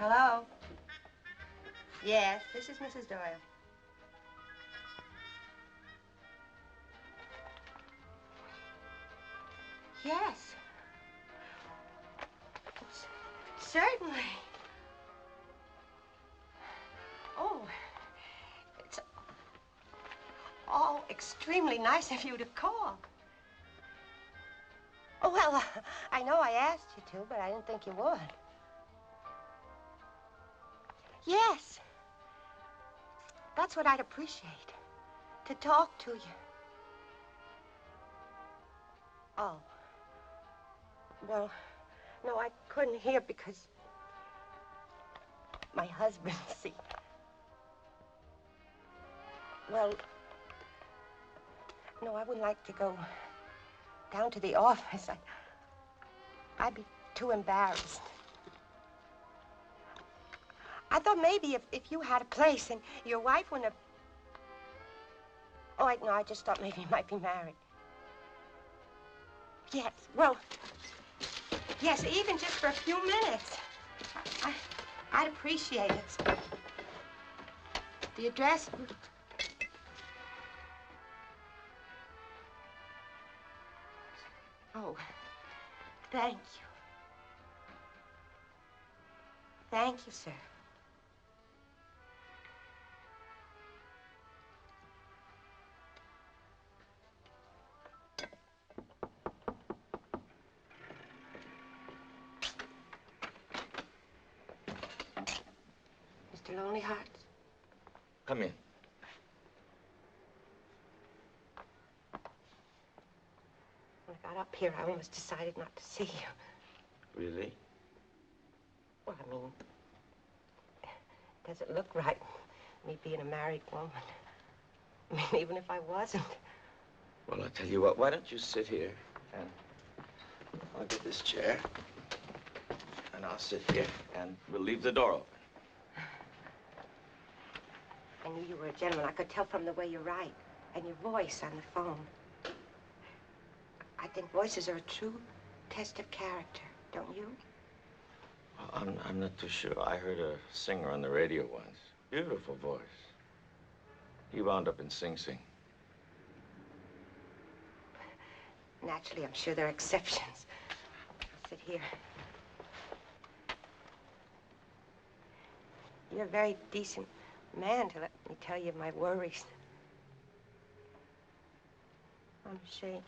Hello? Yes, this is Mrs. Doyle. Yes. Certainly. Oh, it's all extremely nice of you to call. Oh, well, I know I asked you to, but I didn't think you would. Yes. That's what I'd appreciate, to talk to you. Oh. Well, no, I couldn't hear because my husband, see. Well, no, I wouldn't like to go down to the office. I'd be too embarrassed. I thought maybe if you had a place and your wife wouldn't have... Oh, no, I just thought maybe you might be married. Yes, well, yes, even just for a few minutes. I'd appreciate it. The address... Oh, thank you. Thank you, sir. Mr. Lonely Hearts? Come in. When I got up here, I almost decided not to see you. Really? Well, I mean, it doesn't look right, me being a married woman. I mean, even if I wasn't. Well, I'll tell you what, why don't you sit here and I'll get this chair and I'll sit here and we'll leave the door open. I knew you were a gentleman. I could tell from the way you write and your voice on the phone. I think voices are a true test of character, don't you? Well, I'm not too sure. I heard a singer on the radio once. Beautiful voice. He wound up in Sing Sing. Naturally, I'm sure there are exceptions. I'll sit here. You're a very decent man to let me tell you my worries. I'm ashamed.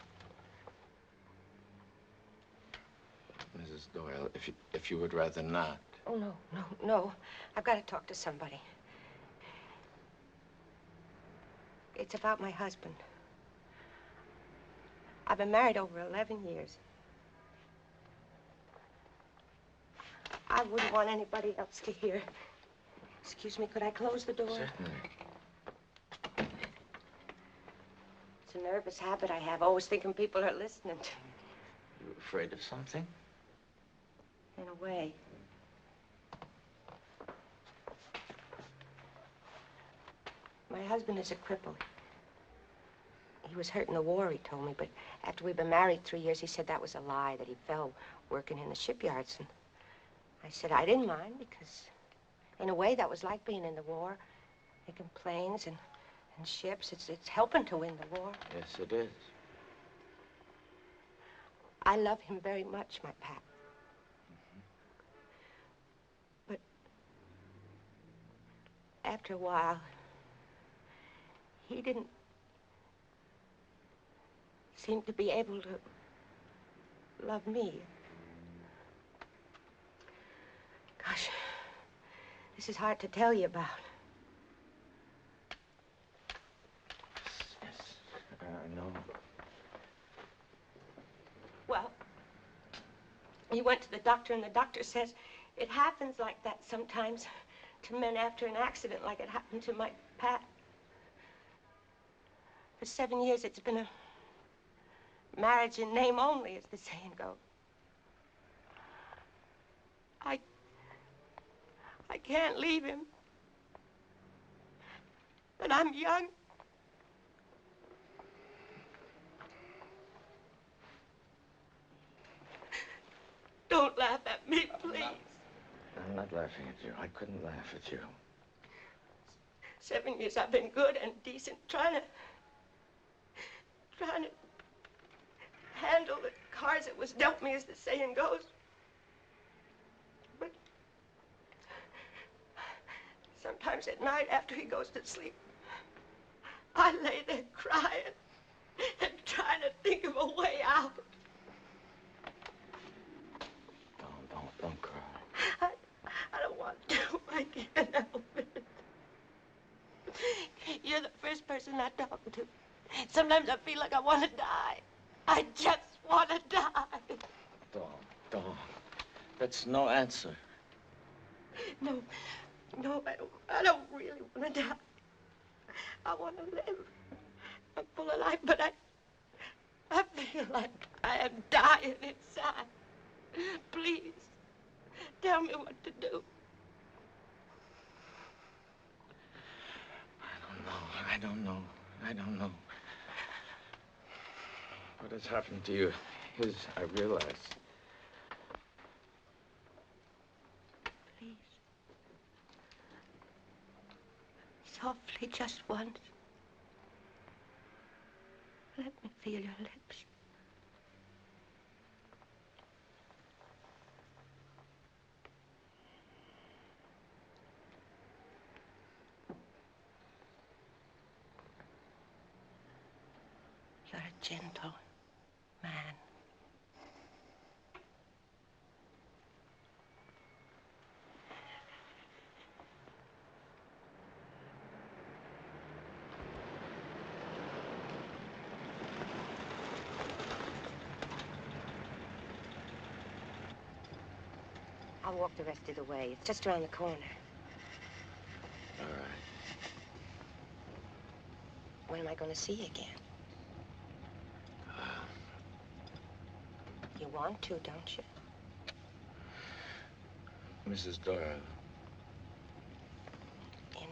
Mrs. Doyle, if you would rather not. Oh, no. I've got to talk to somebody. It's about my husband. I've been married over 11 years. I wouldn't want anybody else to hear. Excuse me, could I close the door? Certainly. It's a nervous habit I have, always thinking people are listening to me. You afraid of something? In a way. My husband is a cripple. He was hurt in the war, he told me, but after we'd been married 3 years, he said that was a lie, that he fell working in the shipyards. And I said I didn't mind because, in a way, that was like being in the war, making planes and ships. It's helping to win the war. Yes, it is. I love him very much, my Pat. But after a while, he didn't seem to be able to love me. Gosh, this is hard to tell you about. Yes, I know. Well, he went to the doctor, and the doctor says it happens like that sometimes to men after an accident, like it happened to my Pat. For 7 years, it's been a marriage in name only, as the saying goes. I can't leave him. But I'm young. Don't laugh at me, please. not laughing at you. I couldn't laugh at you. 7 years I've been good and decent, trying to handle the cards that was dealt me, as the saying goes. But sometimes at night after he goes to sleep, I lay there crying and trying to think of a way out. Don't cry. I don't want to. I can't help it. You're the first person I talk to. Sometimes I feel like I want to die. I just want to die. Dawn. That's no answer. No, I don't really want to die. I want to live. I'm full of life, but I feel like I am dying inside. Please, tell me what to do. I don't know. What has happened to you is, I realize. Please. Softly, just once. Let me feel your lips. You're a gentle man. I'll walk the rest of the way. It's just around the corner. All right. When am I going to see you again? You want to, don't you? Mrs. Doyle. In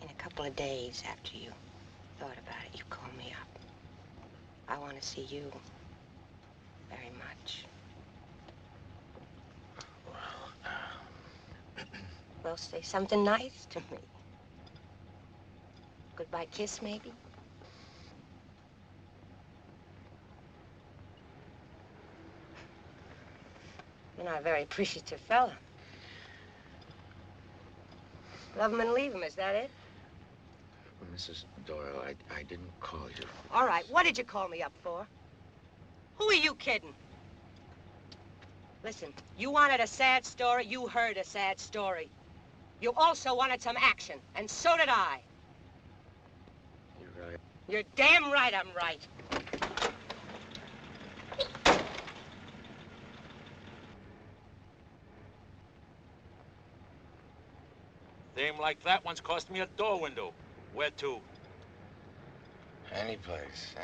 a couple of days after you thought about it, you call me up. I want to see you very much. Well, say something nice to me. Goodbye kiss, maybe? You're not a very appreciative fella. Love him and leave him, is that it? Mrs. Doyle, I didn't call you. All right, what did you call me up for? Who are you kidding? Listen, you wanted a sad story, you heard a sad story. You also wanted some action, and so did I. You're right. You're damn right I'm right. Dame like that one's cost me a door window. Where to? Any place.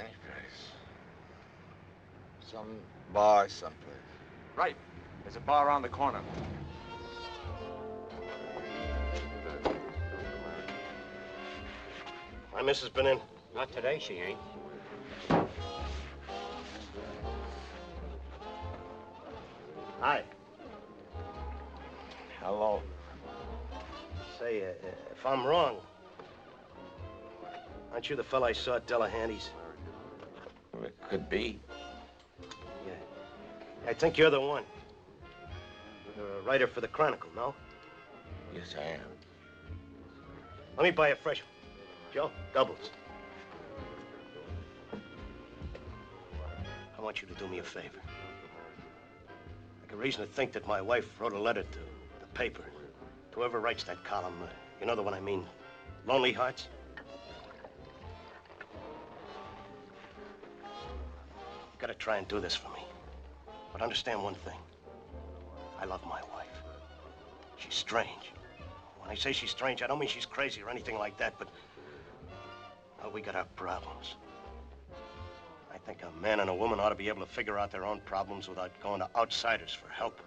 Some bar someplace. Right. There's a bar around the corner. My missus been in? Not today, she ain't. Hi. Hello. Say, if I'm wrong, aren't you the fella I saw at Delahanty's? It could be. Yeah. I think you're the one. You're a writer for the Chronicle, no? Yes, I am. Let me buy a fresh one. Joe, doubles. I want you to do me a favor. I got reason to think that my wife wrote a letter to the paper. To whoever writes that column, you know the one I mean, Lonely Hearts? You gotta try and do this for me. But understand one thing. I love my wife. She's strange. When I say she's strange, I don't mean she's crazy or anything like that, but well, we got our problems. I think a man and a woman ought to be able to figure out their own problems without going to outsiders for help.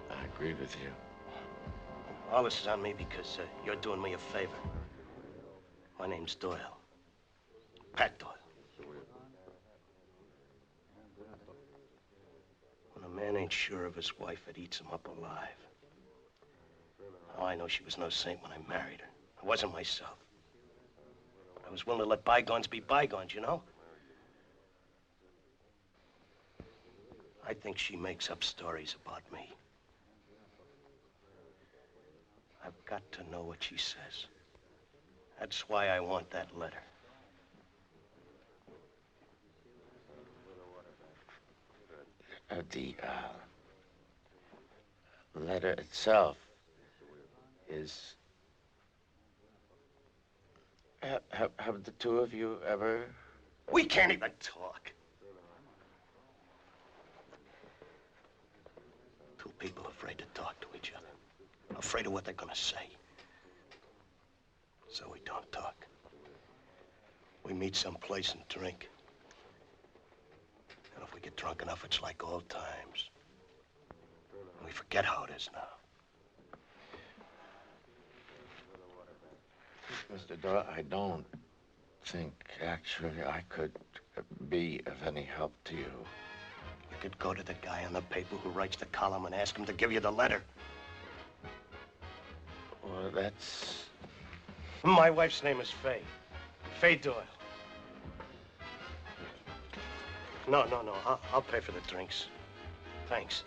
I agree with you. All this is on me because you're doing me a favor. My name's Doyle. Pat Doyle. When a a man ain't sure of his wife, it eats him up alive. Oh, I know she was no saint when I married her. I wasn't myself. I was willing to let bygones be bygones, you know? I think she makes up stories about me. I've got to know what she says. That's why I want that letter. The letter itself is... Have the two of you ever... We can't even talk. Two people afraid to talk to each other. Afraid of what they're gonna say. So we don't talk. We meet someplace and drink. And if we get drunk enough, it's like old times. We forget how it is now. Mr. Doyle, I don't think, actually, I could be of any help to you. You could go to the guy on the paper who writes the column and ask him to give you the letter. Well, that's... My wife's name is Fay. Fay Doyle. No. I'll pay for the drinks. Thanks.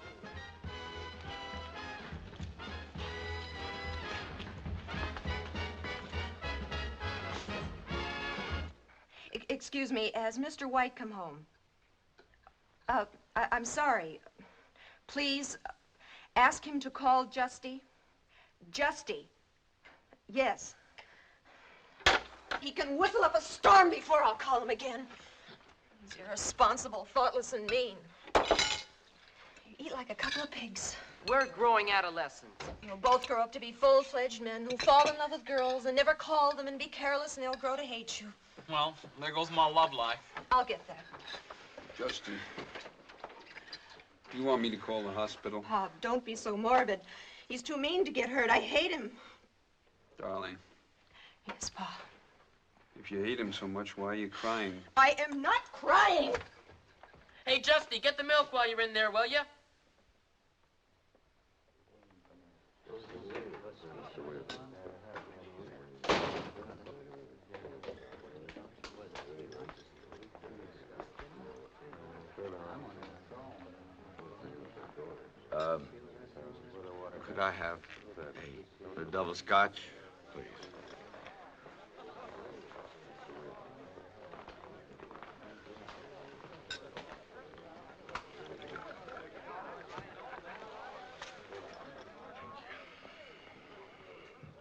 Excuse me, has Mr. White come home? I'm sorry. Please, ask him to call Justy. Justy. Yes. He can whistle up a storm before I'll call him again. He's irresponsible, thoughtless, and mean. You eat like a couple of pigs. We're growing adolescents. You'll both grow up to be full-fledged men who fall in love with girls and never call them and be careless, and they'll grow to hate you. Well, there goes my love life. I'll get there. Justy, you want me to call the hospital? Oh, don't be so morbid. He's too mean to get hurt. I hate him. Darling, Yes, Pa. if you hate him so much, why are you crying? I am not crying. Hey, Justy, get the milk while you're in there, will you? Could I have a double scotch, please?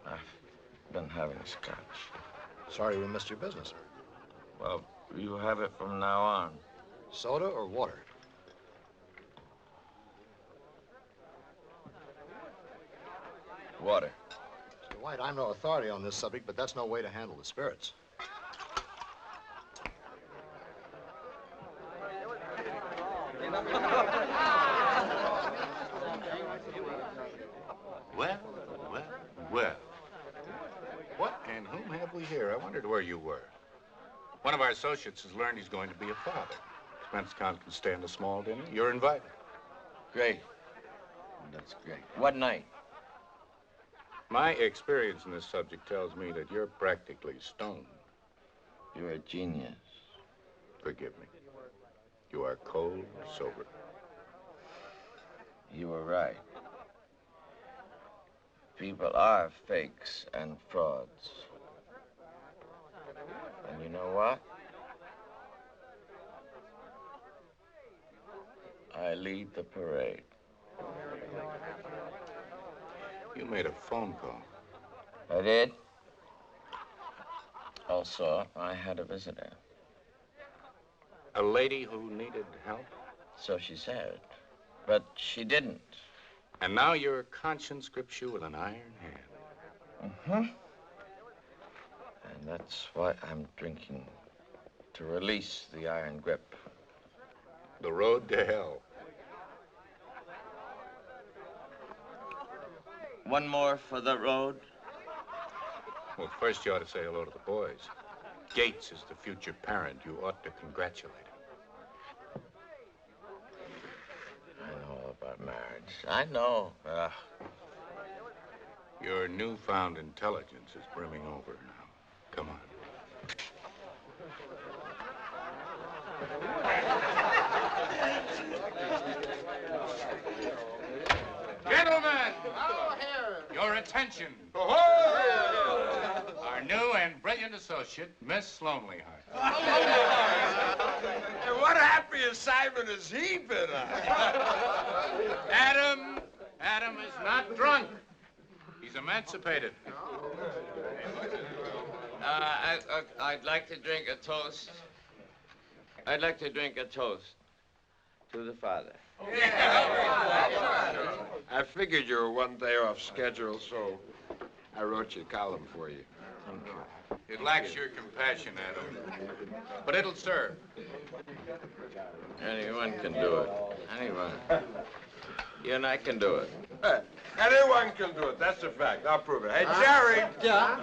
I've been having scotch. Sorry we missed your business. Well, you have it from now on. Soda or water? Water. Mr. White, I'm no authority on this subject, but that's no way to handle the spirits. Well. What and whom have we here? I wondered where you were. One of our associates has learned he's going to be a father. Expense account can stand a small dinner. You're invited. Great. That's great. What night? My experience in this subject tells me that you're practically stoned. You're a genius. Forgive me. You are cold, sober. You were right. People are fakes and frauds. And you know what? I lead the parade. You made a phone call. I did. Also, I had a visitor. A lady who needed help? So she said. But she didn't. And now your conscience grips you with an iron hand. Mm-hmm. And that's why I'm drinking. To release the iron grip. The road to hell. One more for the road. Well, first you ought to say hello to the boys. Gates is the future parent. You ought to congratulate him. I know about marriage. I know. Your newfound intelligence is brimming over now. Come on. Gentlemen, your attention. Our new and brilliant associate, Miss Lonelyheart. And what happy assignment has he been on? Adam is not drunk. He's emancipated. I'd like to drink a toast. I'd like to drink a toast to the father. I figured you were one day off schedule, so I wrote you a column for you. Thank you. It lacks your compassion, Adam, but it'll serve. Anyone can do it. Anyone. You and I can do it. Hey, anyone can do it. That's a fact. I'll prove it. Hey, Jerry. Yeah?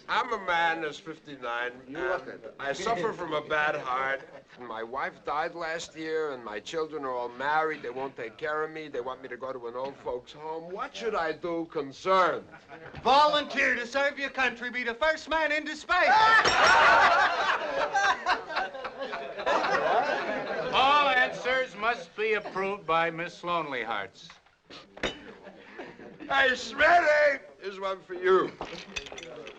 I'm a man that's 59. You look it. I suffer from a bad heart. My wife died last year, and my children are all married. They won't take care of me. They want me to go to an old folks' home. What should I do concerned? Volunteer to serve your country. Be the first man into space. All answers must be approved by Miss Lonelyhearts. Hey, Smitty! Here's one for you.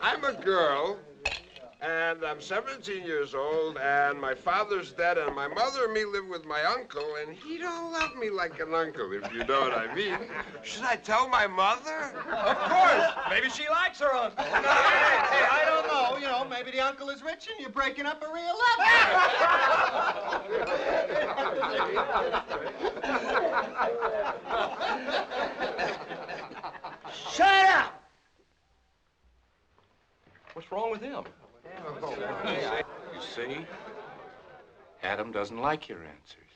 I'm a girl, and I'm 17 years old, and my father's dead, and my mother and me live with my uncle, and he don't love me like an uncle, if you know what I mean. Should I tell my mother? Of course. Maybe she likes her uncle. Hey, I don't know. You know, maybe the uncle is rich and you're breaking up a real love. Shut up! What's wrong with him? You see? Adam doesn't like your answers.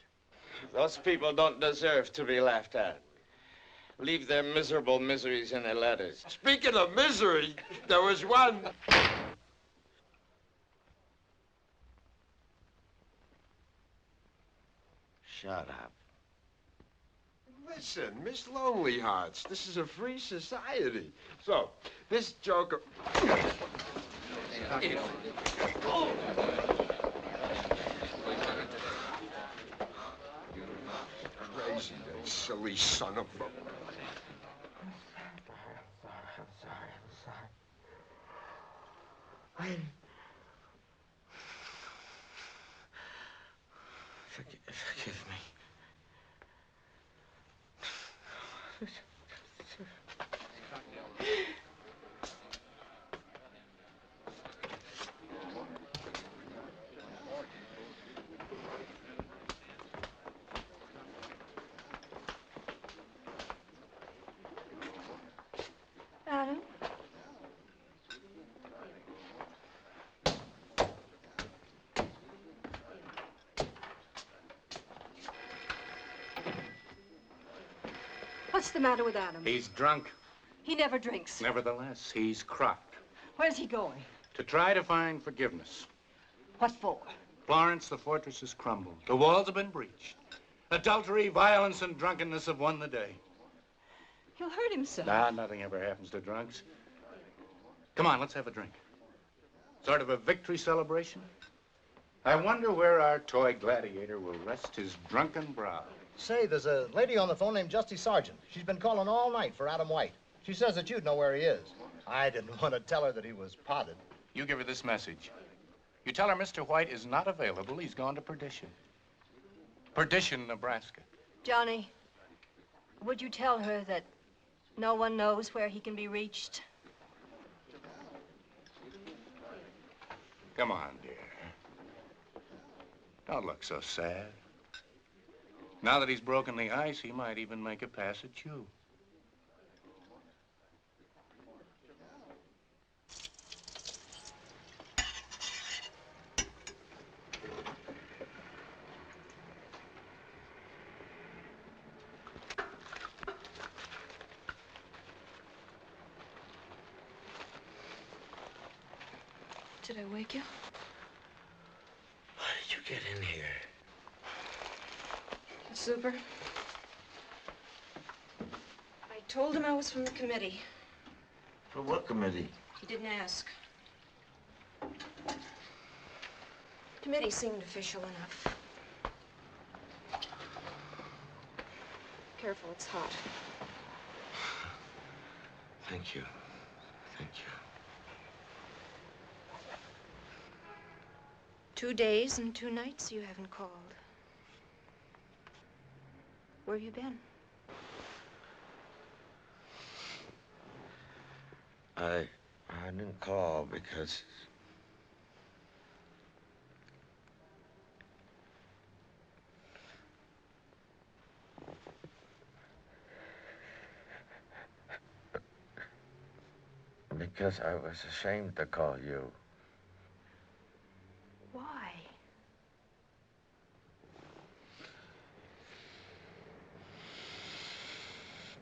Those people don't deserve to be laughed at. Leave their miserable miseries in their letters. Speaking of misery, there was one. Shut up. Listen, Miss Lonelyhearts, this is a free society. So, this joker... Crazy, that silly son of a... I'm sorry. Forgive me. Adam? What's the matter with Adam? He's drunk. He never drinks. Nevertheless, he's crocked. Where's he going? To try to find forgiveness. What for? Florence, the fortress has crumbled. The walls have been breached. Adultery, violence, and drunkenness have won the day. He'll hurt himself. Nah, nothing ever happens to drunks. Come on, let's have a drink. Sort of a victory celebration. I wonder where our toy gladiator will rest his drunken brow. Say, there's a lady on the phone named Justy Sargent. She's been calling all night for Adam White. She says that you'd know where he is. I didn't want to tell her that he was potted. You give her this message. You tell her Mr. White is not available. He's gone to Perdition. Perdition, Nebraska. Johnny, would you tell her that no one knows where he can be reached? Come on, dear. Don't look so sad. Now that he's broken the ice, he might even make a pass at you. Did I wake you? How did you get in here? Super. told him I was from the committee. For what committee? He didn't ask. Committee seemed official enough. Careful, it's hot. Thank you. Thank you. 2 days and 2 nights you haven't called. Where have you been? I didn't call because I was ashamed to call you. Why?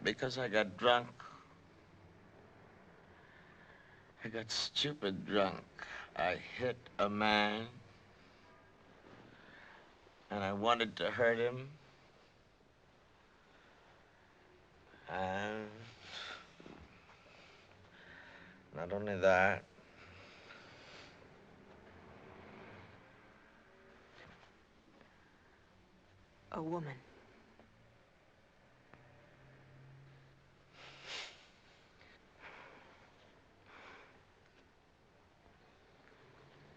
Because I got drunk. I got stupid drunk. I hit a man, and I wanted to hurt him. And not only that, A woman.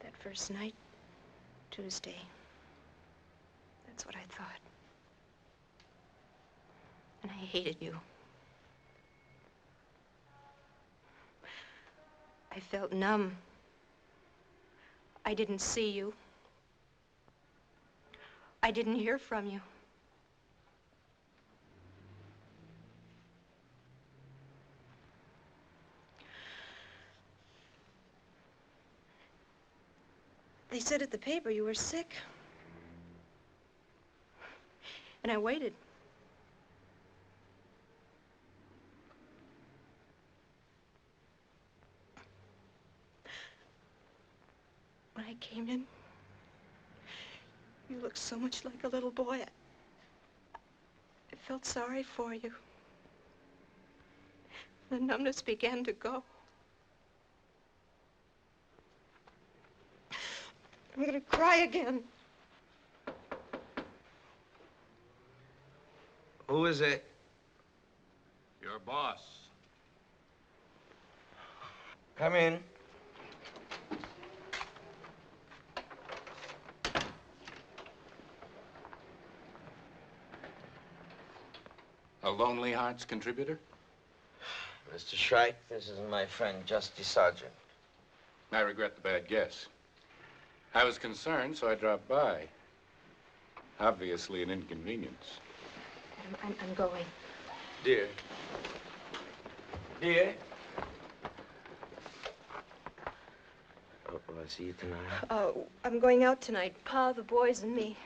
That first night, Tuesday. That's what I thought. And I hated you. I felt numb. I didn't see you. I didn't hear from you. They said at the paper you were sick. And I waited. When I came in, you looked so much like a little boy. I felt sorry for you. The numbness began to go. I'm gonna cry again. who is it? Your boss. Come in. A Lonely Hearts contributor? Mr. Shrike, this is my friend, Justy Sargent. I regret the bad guess. I was concerned, so I dropped by. Obviously an inconvenience. I'm going. Dear. Dear. Oh, will I see you tonight? Oh, I'm going out tonight. Pa, the boys, and me.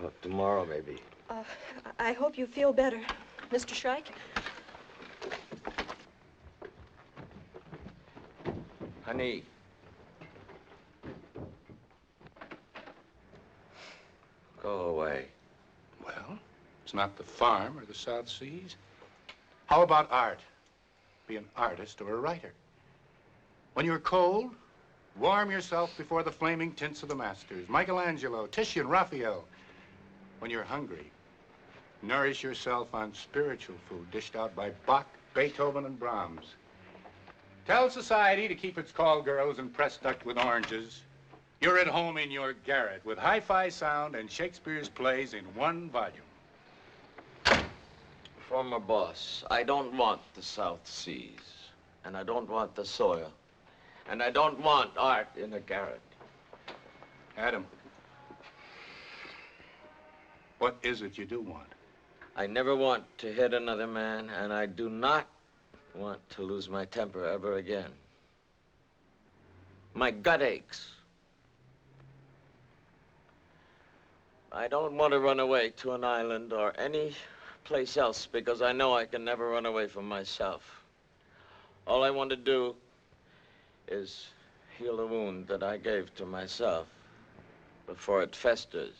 Well, tomorrow, maybe. I hope you feel better, Mr. Shrike. Honey. Go away. Well, it's not the farm or the South Seas. How about art? Be an artist or a writer. When you're cold, warm yourself before the flaming tints of the masters. Michelangelo, Titian, Raphael. When you're hungry, nourish yourself on spiritual food dished out by Bach, Beethoven, and Brahms. Tell society to keep its call girls and press ducked with oranges. You're at home in your garret with hi-fi sound and Shakespeare's plays in one volume. Former boss, I don't want the South Seas, and I don't want the soil, and I don't want art in a garret. Adam, what is it you do want? I never want to hit another man, and I do not want to lose my temper ever again. My gut aches. I don't want to run away to an island or any place else because I know I can never run away from myself. All I want to do is heal a wound that I gave to myself before it festers.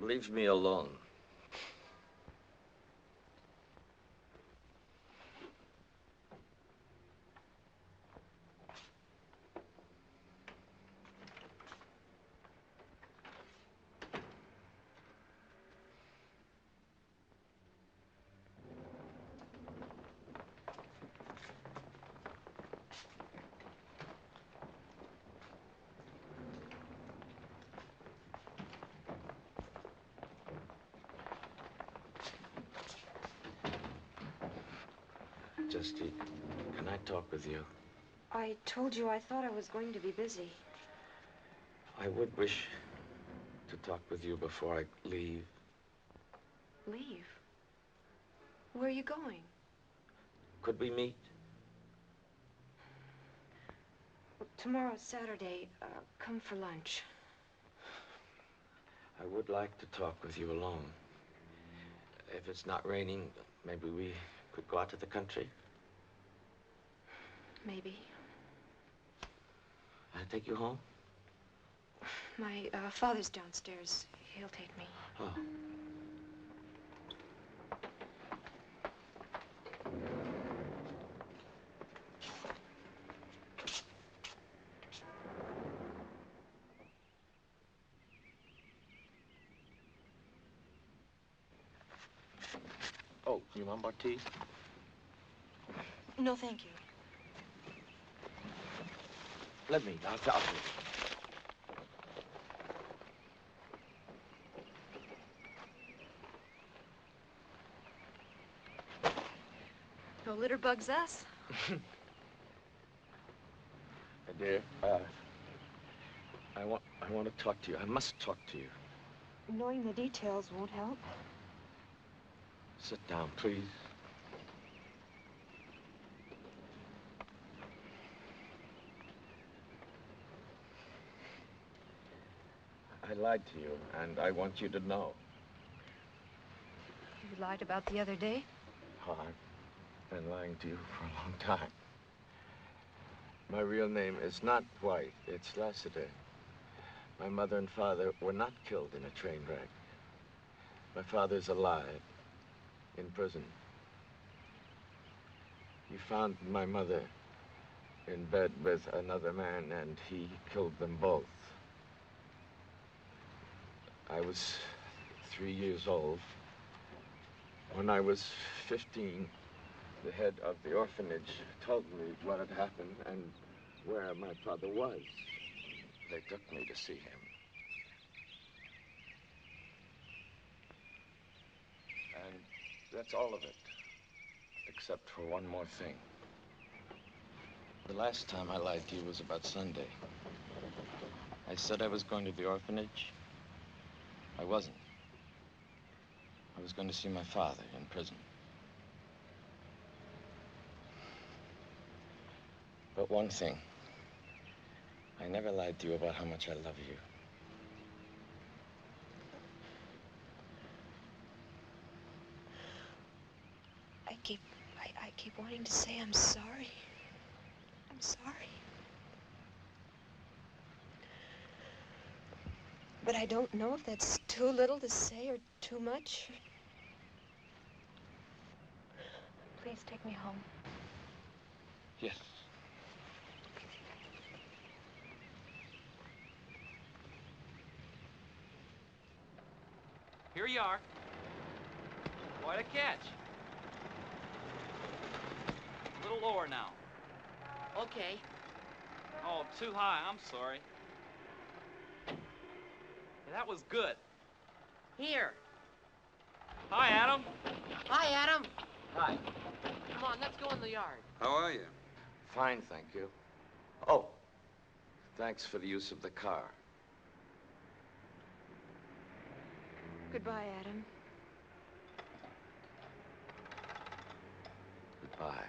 leave me alone. Justy, can I talk with you? I told you I thought I was going to be busy. I would wish to talk with you before I leave. Leave? Where are you going? Could we meet? Tomorrow's Saturday. Come for lunch. I would like to talk with you alone. If it's not raining, maybe we could go out to the country. Maybe. Can I take you home? My father's downstairs. He'll take me. Oh. Oh, you want more tea? No, thank you. Let me. I'll do it. No litter bugs us. Dear, I want to talk to you. I must talk to you. Knowing the details won't help. Sit down, please. I lied to you, and I want you to know. You lied about the other day? Oh, I've been lying to you for a long time. My real name is not White, it's Lassiter. My mother and father were not killed in a train wreck. My father's alive, in prison. He found my mother in bed with another man, and he killed them both. I was 3 years old. When I was 15, the head of the orphanage told me what had happened and where my father was. They took me to see him. And that's all of it, except for one more thing. The last time I lied to you was about Sunday. I said I was going to the orphanage. I wasn't. I was going to see my father in prison. But one thing, I never lied to you about how much I love you. I keep wanting to say I'm sorry. I'm sorry. But I don't know if that's too little to say or too much. Please take me home. Yes. Here you are. Quite a catch. A little lower now. Okay. Oh, too high. I'm sorry. Yeah, that was good. Here. Hi, Adam. Hi, Adam. Hi. Come on, let's go in the yard. How are you? Fine, thank you. Oh, thanks for the use of the car. Goodbye, Adam. Goodbye.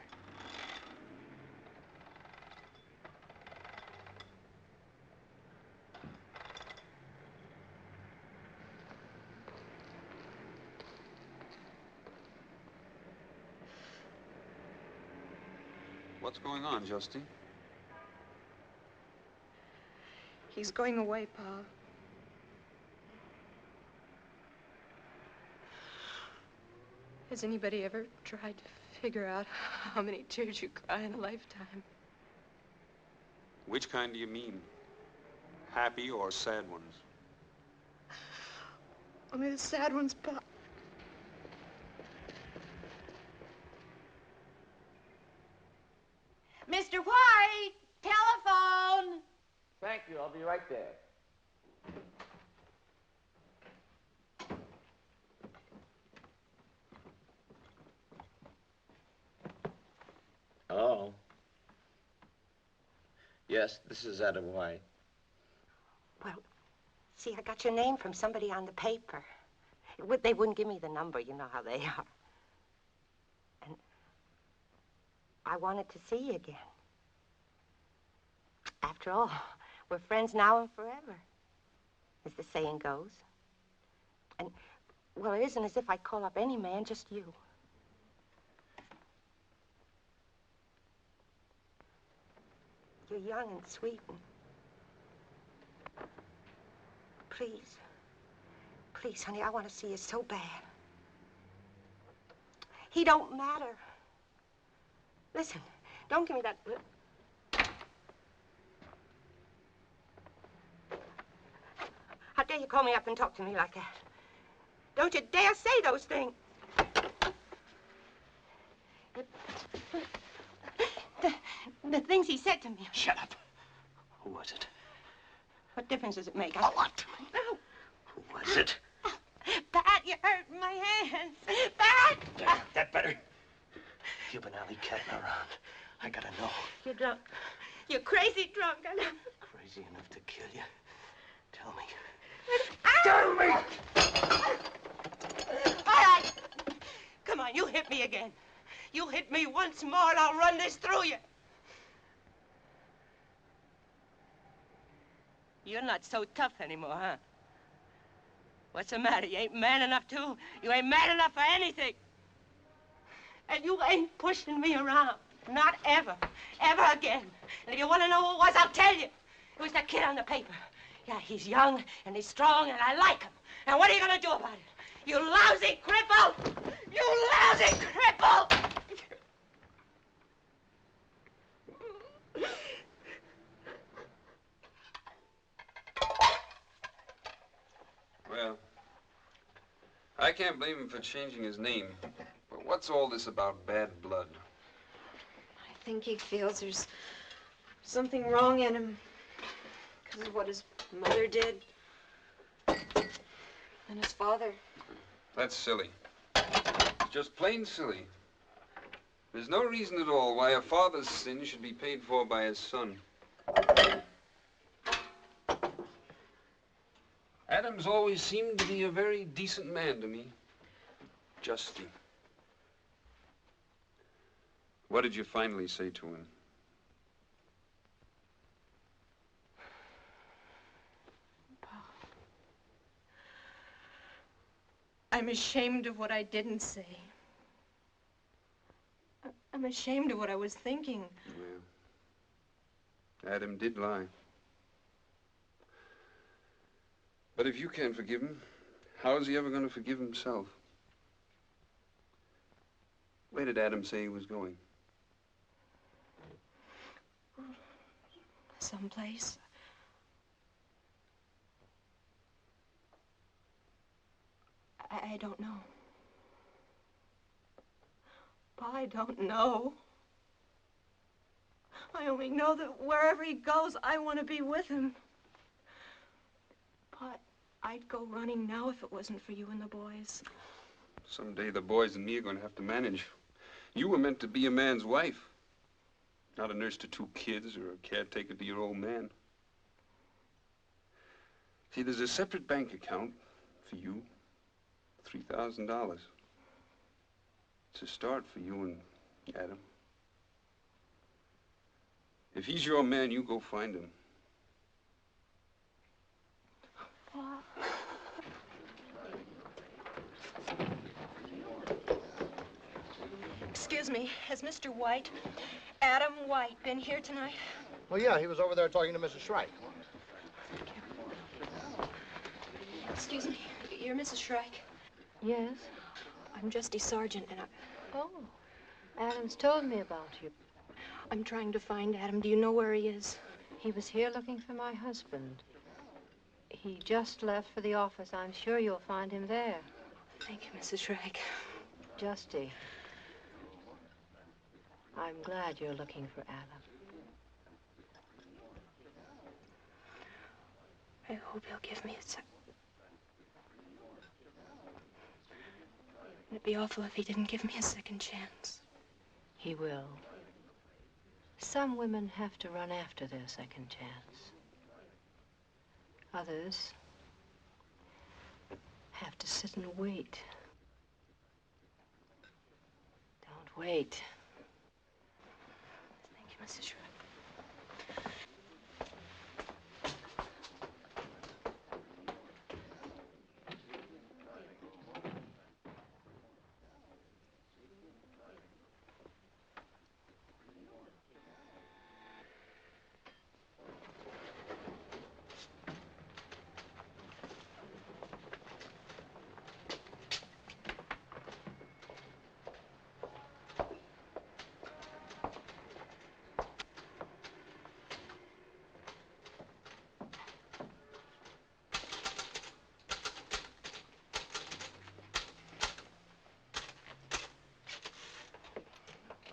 What's going on, Justy? He's going away, Pa. Has anybody ever tried to figure out how many tears you cry in a lifetime? Which kind do you mean? Happy or sad ones? Only the sad ones, Pop. Mr. White, telephone. Thank you. I'll be right there. Oh. Yes, this is Adam White. Well, see, I got your name from somebody on the paper. They wouldn't give me the number, you know how they are. And I wanted to see you again. After all, we're friends now and forever, as the saying goes. And, well, it isn't as if I call up any man, just you. You're young and sweet and... Please. Please, honey, I want to see you so bad. He don't matter. Listen, don't give me that... How dare you call me up and talk to me like that? Don't you dare say those things. The things he said to me. Shut up. Who was it? What difference does it make? A lot. No. Who was it? Pat, you hurt my hands. Pat! That better? You've been alley-catting around. I gotta know. You're drunk. You're crazy drunk. I know. Crazy enough to kill you? Tell me. Tell me! All right. Come on, you hit me again. You hit me once more and I'll run this through you. You're not so tough anymore, huh? What's the matter? You ain't man enough to? You ain't man enough for anything. And you ain't pushing me around. Not ever. Ever again. And if you want to know who it was, I'll tell you. It was that kid on the paper. Yeah, he's young and he's strong and I like him. And what are you going to do about it? You lousy cripple! You lousy cripple! Well, I can't blame him for changing his name. But what's all this about bad blood? I think he feels there's something wrong in him because of what his mother did and his father. That's silly. It's just plain silly. There's no reason at all why a father's sin should be paid for by his son. Adam's always seemed to be a very decent man to me. Justy. What did you finally say to him? I'm ashamed of what I didn't say. I'm ashamed of what I was thinking. Well, Adam did lie. But if you can't forgive him, how is he ever going to forgive himself? Where did Adam say he was going? Someplace. I don't know. Pa, I don't know. I only know that wherever he goes, I want to be with him. Pa, I'd go running now if it wasn't for you and the boys. Someday the boys and me are going to have to manage. You were meant to be a man's wife, not a nurse to 2 kids or a caretaker to your old man. See, there's a separate bank account for you, $3,000. It's a start for you and Adam. If he's your man, you go find him. Pa. Excuse me, has Mr. White, Adam White, been here tonight? Well, yeah, he was over there talking to Mrs. Shrike. Excuse me, you're Mrs. Shrike? Yes? I'm Justy Sargent, and Oh, Adam's told me about you. I'm trying to find Adam. Do you know where he is? He was here looking for my husband. He just left for the office. I'm sure you'll find him there. Thank you, Mrs. Shrike. Justy, I'm glad you're looking for Adam. I hope he'll give me a sec. It'd be awful if he didn't give me a second chance. He will. Some women have to run after their second chance. Others have to sit and wait. Don't wait. Thank you, Mrs. Shrike.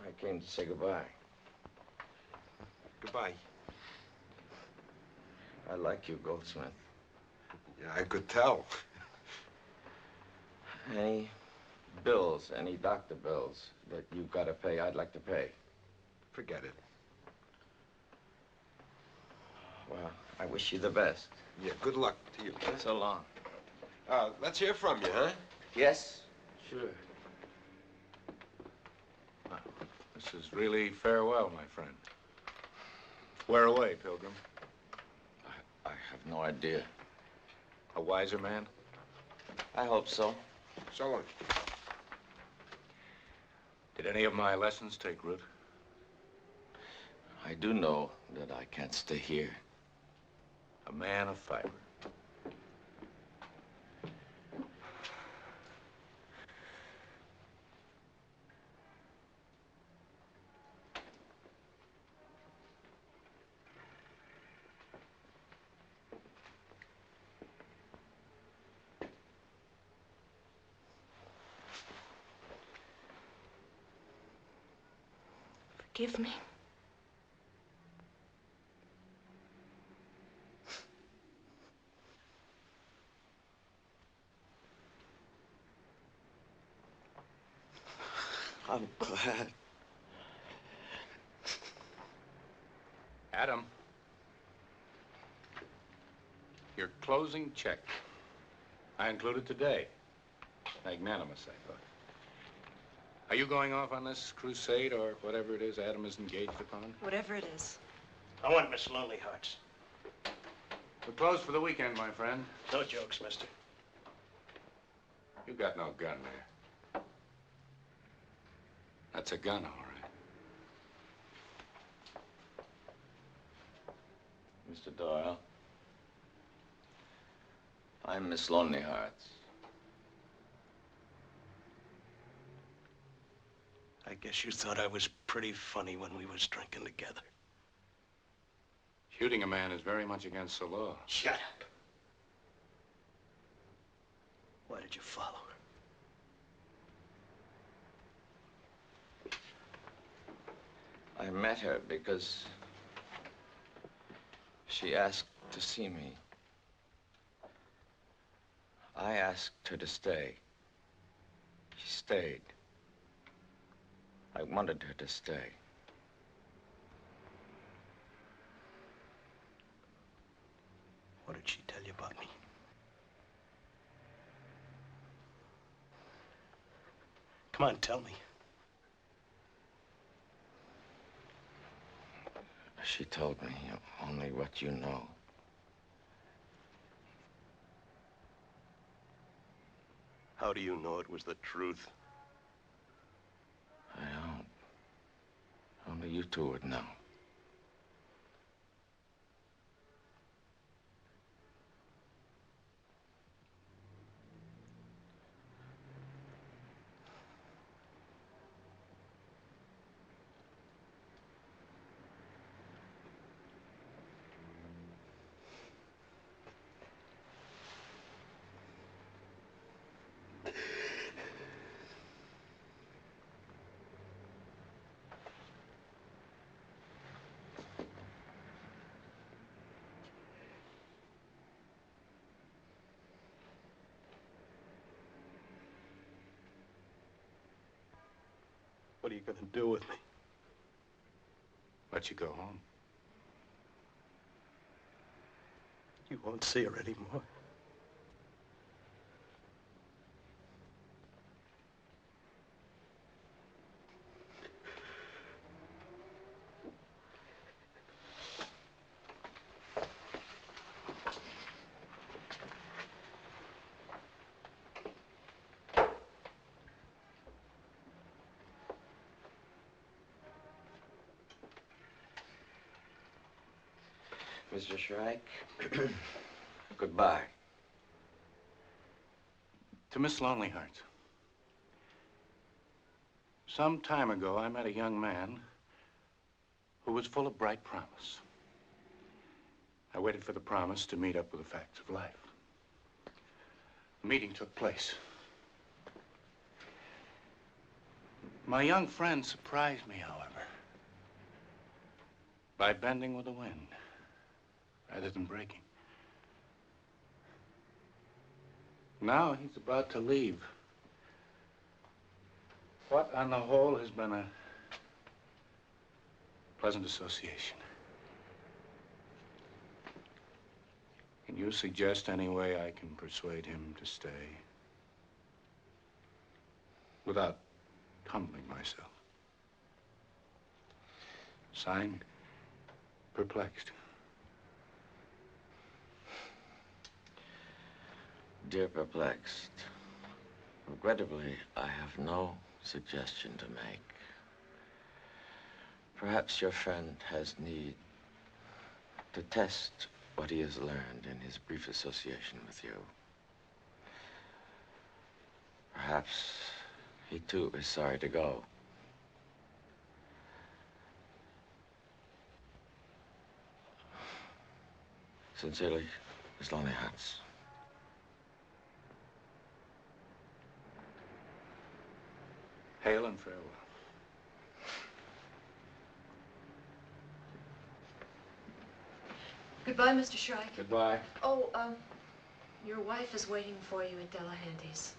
I came to say goodbye. Goodbye. I like you, Goldsmith. Yeah, I could tell. Any bills, any doctor bills that you've got to pay, I'd like to pay. Forget it. Well, I wish you the best. Yeah, good luck to you. So long. Let's hear from you, huh? Yes? Sure. This is really farewell, my friend. Where away, Pilgrim? I have no idea. A wiser man? I hope so. So long. Did any of my lessons take root? I do know that I can't stay here. A man of fiber. Forgive me. I'm glad. Adam. Your closing check. I included today. Magnanimous, I thought. Are you going off on this crusade or whatever it is Adam is engaged upon? Whatever it is. I want Miss Lonely Hearts. We're closed for the weekend, my friend. No jokes, mister. You got no gun there. That's a gun, all right. Mr. Doyle, I'm Miss Lonely Hearts. I guess you thought I was pretty funny when we was drinking together. Shooting a man is very much against the law. Shut up. Why did you follow her? I met her because she asked to see me. I asked her to stay. She stayed. I wanted her to stay. What did she tell you about me? Come on, tell me. She told me only what you know. How do you know it was the truth? I don't. Only you two would know. What are you going to do with me? Let you go home. You won't see her anymore. Mr. Shrike, goodbye. To Miss Lonely Hearts. Some time ago, I met a young man who was full of bright promise. I waited for the promise to meet up with the facts of life. The meeting took place. My young friend surprised me, however, by bending with the wind rather than breaking. Now he's about to leave. What, on the whole, has been a pleasant association. Can you suggest any way I can persuade him to stay without humbling myself? Signed, Perplexed. Dear Perplexed, regrettably, I have no suggestion to make. Perhaps your friend has need to test what he has learned in his brief association with you. Perhaps he, too, is sorry to go. Sincerely, Miss Lonely Hearts. Hail and farewell. Goodbye, Mr. Shrike. Goodbye. Oh, your wife is waiting for you at Delahanty's.